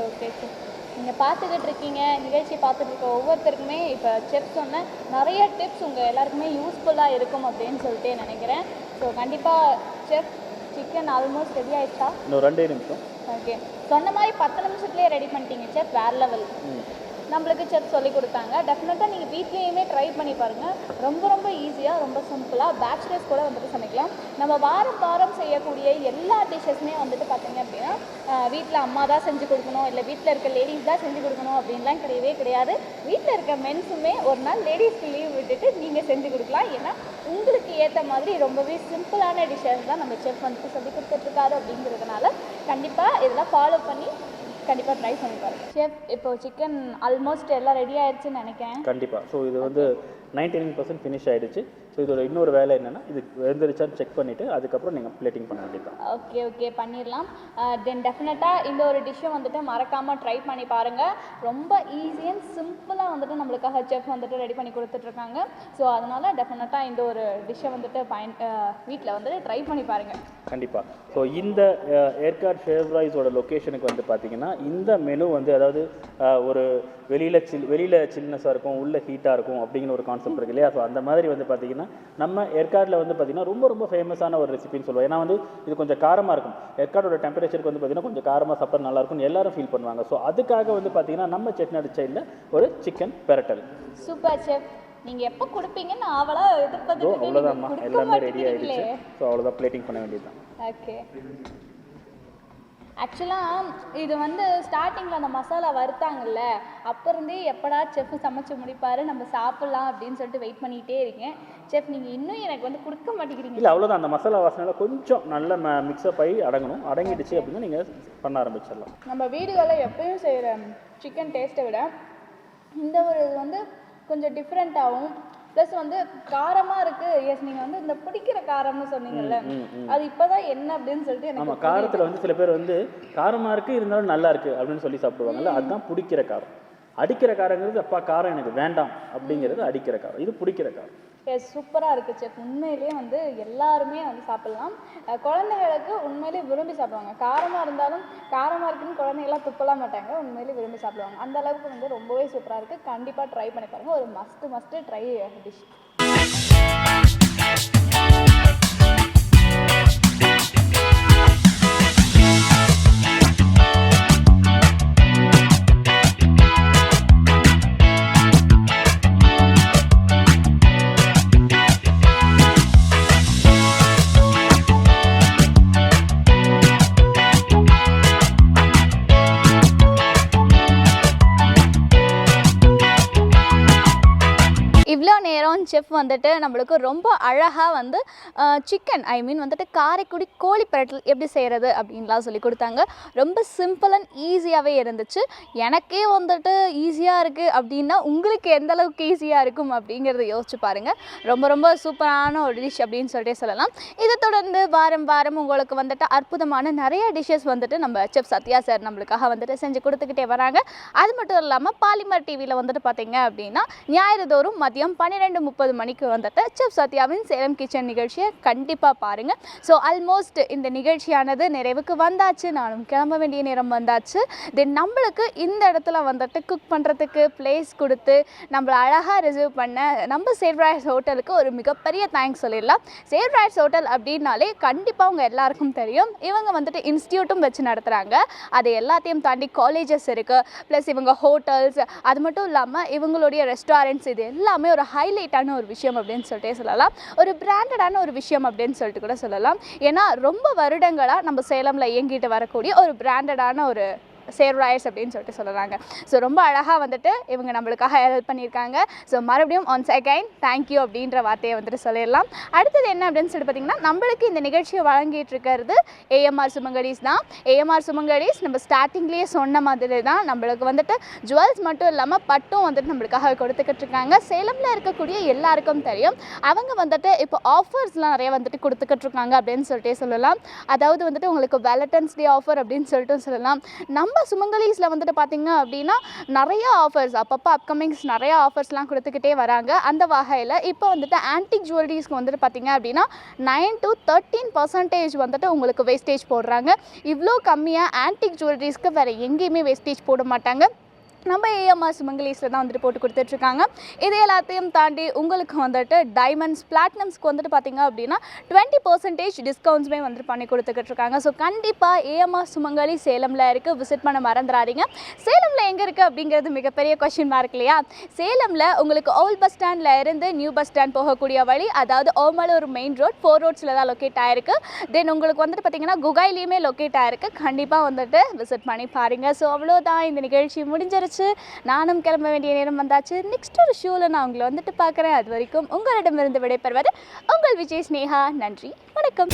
நீங்கள் பார்த்துக்கிட்டு இருக்கீங்க, நிகழ்ச்சி பார்த்துட்டு இருக்க ஒவ்வொருத்தருக்குமே இப்போ செஃப் சொன்ன நிறைய டிப்ஸ் உங்கள் எல்லாருக்குமே யூஸ்ஃபுல்லாக இருக்கும் அப்படின்னு சொல்லிட்டு நினைக்கிறேன். ஸோ கண்டிப்பாக செஃப், சிக்கன் ஆல்மோஸ்ட் ரெடி ஆகிடுச்சா? இன்னும் 2 நிமிஷம். ஓகே, சொன்ன மாதிரி 10 நிமிஷத்துலேயே ரெடி பண்ணிட்டீங்க செஃப், வேறு லெவல். நம்மளுக்கு செஃப் சொல்லி கொடுத்தாங்க. டெஃபினட்டாக நீங்கள் வீட்லேயுமே ட்ரை பண்ணி பாருங்கள். ரொம்ப ரொம்ப ஈஸியாக, ரொம்ப சிம்பிளாக பேச்சுலர்ஸ் கூட வந்துட்டு சமைக்கலாம். நம்ம வாரம் வாரம் செய்யக்கூடிய எல்லா டிஷ்ஷஸுமே வந்துட்டு பார்த்தீங்க அப்படின்னா வீட்டில் அம்மா தான் செஞ்சு கொடுக்கணும், இல்லை வீட்டில் இருக்க லேடிஸ் தான் செஞ்சு கொடுக்கணும் அப்படின்லாம் கிடையவே கிடையாது. வீட்டில் இருக்க மென்ஸுமே ஒரு நாள் லேடிஸ்க்கு லீவ் விட்டுட்டு நீங்கள் செஞ்சு கொடுக்கலாம். ஏன்னா உங்களுக்கு ஏற்ற மாதிரி ரொம்பவே சிம்பிளான டிஷ்ஷஸ் தான் நம்ம செஃப் வந்துட்டு சொல்லி கொடுத்துட்ருக்காரு. அப்படிங்கிறதுனால கண்டிப்பாக இதெல்லாம் ஃபாலோ பண்ணி கண்டிப்பாக ட்ரை பண்ணி பாருங்கள். செஃப் இப்போ சிக்கன் ஆல்மோஸ்ட் எல்லாம் ரெடி ஆயிடுச்சுன்னு நினைக்கிறேன். கண்டிப்பாக. ஸோ இது வந்து 99% ஃபினிஷ் ஆகிடுச்சு. ஸோ இதோட இன்னொரு வேலை என்னென்னா இது வெந்துருச்சான்னு செக் பண்ணிவிட்டு அதுக்கப்புறம் நீங்கள் பிளேட்டிங் பண்ண வேண்டியது தான். ஓகே பண்ணிடலாம். தென் டெஃபினட்டாக இந்த ஒரு டிஷ்ஷை வந்துட்டு மறக்காமல் ட்ரை பண்ணி பாருங்கள். ரொம்ப ஈஸி அண்ட் சிம்பிளாக வந்துட்டு நம்மளுக்காக செஃப் வந்துட்டு ரெடி பண்ணி கொடுத்துட்ருக்காங்க. ஸோ அதனால் டெஃபினட்டாக இந்த ஒரு டிஷ்ஷை வந்துட்டு வீட்டில் வந்துட்டு ட்ரை பண்ணி பாருங்கள். கண்டிப்பாக. ஸோ இந்த ஏற்காடு ஷேவ் ரைஸோட லொக்கேஷனுக்கு வந்து பார்த்திங்கன்னா இந்த மெனு வந்து அதாவது ஒரு வெளியில் சில்னஸாக இருக்கும், உள்ள ஹீட்டாக இருக்கும் அப்படிங்கிற ஒரு கான்செப்ட் இருக்கு இல்லையா. ஸோ அந்த மாதிரி வந்து பார்த்திங்கன்னா நம்ம ஏற்காடில் வந்து பார்த்திங்கன்னா ரொம்ப ரொம்ப ஃபேமஸான ஒரு ரெசிபின்னு சொல்லுவோம். ஏன்னா வந்து இது கொஞ்சம் காரமாக இருக்கும். ஏற்காடோட டெம்பரேச்சருக்கு வந்து பார்த்திங்கன்னா கொஞ்சம் காரமாக சாப்பிட நல்லாயிருக்கும்னு எல்லாரும் ஃபீல் பண்ணுவாங்க. ஸோ அதுக்காக வந்து பார்த்திங்கன்னா நம்ம செட்டிநாடு ஸ்டைலில் ஒரு சிக்கன் பெரட்டல். சூப்பர் செஃப், நீங்கள் எப்போ கொடுப்பீங்கன்னு ஆவலாக எதிர்பார்த்து. அவ்வளோதான்மா, எல்லாமே ரெடி ஆகிடுச்சு. ஸோ அவ்வளோதான், பிளேட்டிங் பண்ண வேண்டியது தான். ஓகே. ஆக்சுவலாக இது வந்து ஸ்டார்டிங்கில் அந்த மசாலா வறுத்தாங்கல்ல, அப்போ இருந்தே எப்படா செஃப் சமைச்சு முடிப்பார் நம்ம சாப்பிட்லாம் அப்படின்னு சொல்லிட்டு வெயிட் பண்ணிகிட்டே இருக்கேன். செஃப் நீங்கள் இன்னும் எனக்கு வந்து கொடுக்க மாட்டேங்கிறீங்க. இல்லை அவ்வளோதான், அந்த மசாலா வாசனை கொஞ்சம் நல்ல மிக்ஸ்அப் ஆகி அடங்கணும். அடங்கிடுச்சு அப்படின்னா நீங்கள் பண்ண ஆரம்பிச்சிடலாம். நம்ம வீடுகளில் எப்பயும் செய்கிற சிக்கன் டேஸ்ட்டை விட இந்த ஒரு இது வந்து கொஞ்சம் டிஃப்ரெண்ட்டாகவும் ப்ளஸ் வந்து காரமாக இருக்குது. எஸ், நீங்கள் வந்து இந்த பிடிக்கிற காரம்னு சொன்னீங்கல்ல, அது இப்போ தான் என்ன அப்படின்னு சொல்லிட்டு எனக்கு. ஆமாம், காரத்தில் வந்து சில பேர் வந்து காரமாக இருக்குது இருந்தாலும் நல்லா இருக்குது அப்படின்னு சொல்லி சாப்பிடுவாங்கல்ல, அதுதான் பிடிக்கிற காரம். அடிக்கிற காரங்கிறது அப்பா காரம் எனக்கு வேண்டாம் அப்படிங்கிறது அடிக்கிற காரம், இது பிடிக்கிற காரம். எஸ், சூப்பராக இருக்குது செஃப். உண்மையிலேயே வந்து எல்லாருமே வந்து சாப்பிட்லாம். குழந்தைகளுக்கு உண்மையிலேயே விரும்பி சாப்பிடுவாங்க. காரமாக இருந்தாலும் காரமாக இருக்குன்னு குழந்தைங்களாம் துப்பலாம் மாட்டாங்க, உண்மையிலேயே விரும்பி சாப்பிடுவாங்க. அந்த அளவுக்கு வந்து ரொம்பவே சூப்பராக இருக்குது. கண்டிப்பாக ட்ரை பண்ணி பாருங்கள். ஒரு மஸ்ட்டு ட்ரை டிஷ். இவ்வளோ நேரம் செஃப் வந்துட்டு நம்மளுக்கு ரொம்ப அழகாக வந்து சிக்கன் வந்துட்டு காரைக்குடி கோழி பெரட்டல் எப்படி செய்கிறது அப்படின்லாம் சொல்லி கொடுத்தாங்க. ரொம்ப சிம்பிள் அண்ட் ஈஸியாகவே இருந்துச்சு. எனக்கே வந்துட்டு ஈஸியாக இருக்குது அப்படின்னா உங்களுக்கு எந்த அளவுக்கு ஈஸியாக இருக்கும் அப்படிங்கிறத யோசிச்சு பாருங்கள். ரொம்ப ரொம்ப சூப்பரான ஒரு டிஷ் அப்படின்னு சொல்லிட்டே சொல்லலாம். இதை தொடர்ந்து வாரம் வாரம் உங்களுக்கு வந்துட்டு அற்புதமான நிறைய டிஷ்ஷஸ் வந்துட்டு நம்ம செஃப் சத்யா சார் நம்மளுக்காக வந்துட்டு செஞ்சு கொடுத்துக்கிட்டே வராங்க. அது மட்டும் இல்லாமல் பாலிமர் டிவியில் வந்துட்டு பார்த்தீங்க அப்படின்னா ஞாயிறு தோறும் மதியம் 12:30 மணிக்கு வந்துட்டு செஃப் சத்யாவின் சேலம் கிச்சன் நிகழ்ச்சியை கண்டிப்பாக பாருங்கள். ஸோ ஆல்மோஸ்ட் இந்த நிகழ்ச்சியானது நிறைவுக்கு வந்தாச்சு. நானும் கிளம்ப வேண்டிய நேரம் வந்தாச்சு. தென் நம்மளுக்கு இந்த இடத்துல வந்துட்டு குக் பண்ணுறதுக்கு பிளேஸ் கொடுத்து நம்மளை அழகாக ரிசீவ் பண்ண நம்ம சேவ் ராய்ஸ் ஹோட்டலுக்கு ஒரு மிகப்பெரிய தேங்க்ஸ் சொல்லிடலாம். சேவ் ராய்ஸ் ஹோட்டல் அப்படின்னாலே கண்டிப்பாக அவங்க எல்லாருக்கும் தெரியும். இவங்க வந்துட்டு இன்ஸ்டியூட்டும் வச்சு நடத்துகிறாங்க. அது எல்லாத்தையும் தாண்டி காலேஜஸ் இருக்குது, ப்ளஸ் இவங்க ஹோட்டல்ஸ், அது மட்டும் இல்லாமல் இவங்களுடைய ரெஸ்டாரண்ட்ஸ், இது எல்லாமே ஒரு ஹைலைட்டான ஒரு விஷயம் அப்படின்னு சொல்லிட்டே சொல்லலாம். ஒரு பிராண்டடான ஒரு விஷயம் அப்படின்னு சொல்லிட்டு கூட சொல்லலாம். ஏன்னா ரொம்ப வருடங்களாக நம்ம சேலமில் இயங்கிட்டு வரக்கூடிய ஒரு பிராண்டடான ஒரு சேவ் ராய்ஸ் அப்படின்னு சொல்லிட்டு சொல்கிறாங்க. ஸோ ரொம்ப அழகாக வந்துட்டு இவங்க நம்மளுக்காக ஹெல்ப் பண்ணியிருக்காங்க. ஸோ மறுபடியும் ஒன்ஸ் அகைன் தேங்க்யூ அப்படின்ற வார்த்தையை வந்துட்டு சொல்லிடலாம். அடுத்தது என்ன அப்படின்னு சொல்லிட்டு பார்த்திங்கன்னா, நம்மளுக்கு இந்த நிகழ்ச்சியை வழங்கிட்டு இருக்கிறது ஏஎம்ஆர் சுமங்கலீஸ் தான். ஏஎம்ஆர் சுமங்கலீஸ் நம்ம ஸ்டார்டிங்லேயே சொன்ன மாதிரி தான் நம்மளுக்கு வந்துட்டு ஜுவல்ஸ் மட்டும் இல்லாமல் பட்டும் வந்துட்டு நம்மளுக்காக கொடுத்துக்கிட்டு இருக்காங்க. சேலமில் இருக்கக்கூடிய எல்லாருக்கும் தெரியும். அவங்க வந்துட்டு இப்போ ஆஃபர்ஸ்லாம் நிறைய வந்துட்டு கொடுத்துக்கிட்டு இருக்காங்க அப்படின்னு சொல்லிட்டே சொல்லலாம். அதாவது வந்துட்டு உங்களுக்கு வேலண்டைன்ஸ் டே ஆஃபர் அப்படின்னு சொல்லிட்டு சொல்லலாம். நம்ம சுமங்கலீஸில் வந்துட்டு பார்த்திங்க அப்படின்னா நிறைய ஆஃபர்ஸ், அப்பப்போ அப்கமிங்ஸ் நிறைய ஆஃபர்ஸ்லாம் கொடுத்துக்கிட்டே வராங்க. அந்த வகையில் இப்போ வந்துட்டு ஆன்டிக் ஜுவல்லரிஸ்க்கு வந்துட்டு பார்த்திங்க அப்படின்னா 9 to 13% வந்துட்டு உங்களுக்கு வேஸ்டேஜ் போடுறாங்க. இவ்வளோ கம்மியாக ஆன்டிக் ஜுவல்லரிஸ்க்கு வேறு எங்கேயுமே வேஸ்டேஜ் போட மாட்டாங்க. நம்ம ஏஎம்ஆர் சுமங்கலீஸில் தான் வந்துட்டு போட்டு கொடுத்துட்ருக்காங்க. இது எல்லாத்தையும் தாண்டி உங்களுக்கு வந்துட்டு டைமண்ட்ஸ் பிளாட்டினம்ஸ்க்கு வந்துட்டு பார்த்திங்க அப்படின்னா 20% டிஸ்கவுண்ட்ஸுமே வந்துட்டு பண்ணி கொடுத்துக்கிட்டு இருக்காங்க. ஸோ கண்டிப்பாக ஏஎம்ஆர் சுமங்கலி சேலமில் இருக்குது, விசிட் பண்ண மறந்துடாதீங்க. சேலமில் எங்கே இருக்குது அப்படிங்கிறது மிகப்பெரிய கொஷின் மார்க் இல்லையா? சேலமில் உங்களுக்கு ஓல்ட் பஸ் ஸ்டாண்டில் இருந்து நியூ பஸ் ஸ்டாண்ட் போகக்கூடிய வழி, அதாவது ஓமலூர் மெயின் ரோட் 4 ரோட்ஸில் தான் லொக்கேட் ஆகிருக்கு. தென் உங்களுக்கு வந்துட்டு பார்த்திங்கன்னா குகையிலையுமே லொக்கேட் ஆகிருக்கு. கண்டிப்பாக வந்துட்டு விசிட் பண்ணி பாருங்கள். ஸோ அவ்வளோதான், இந்த நிகழ்ச்சி முடிஞ்சிருச்சு. நானும் கிளம்ப வேண்டிய நேரம் வந்தாச்சு. நெக்ஸ்ட் ஒரு ஷோவில் நான் உங்களை வந்துட்டு பார்க்குறேன். அது வரைக்கும் உங்களிடமிருந்து விடைபெறுவது உங்கள் விஜய் ஸ்னேகா. நன்றி, வணக்கம்.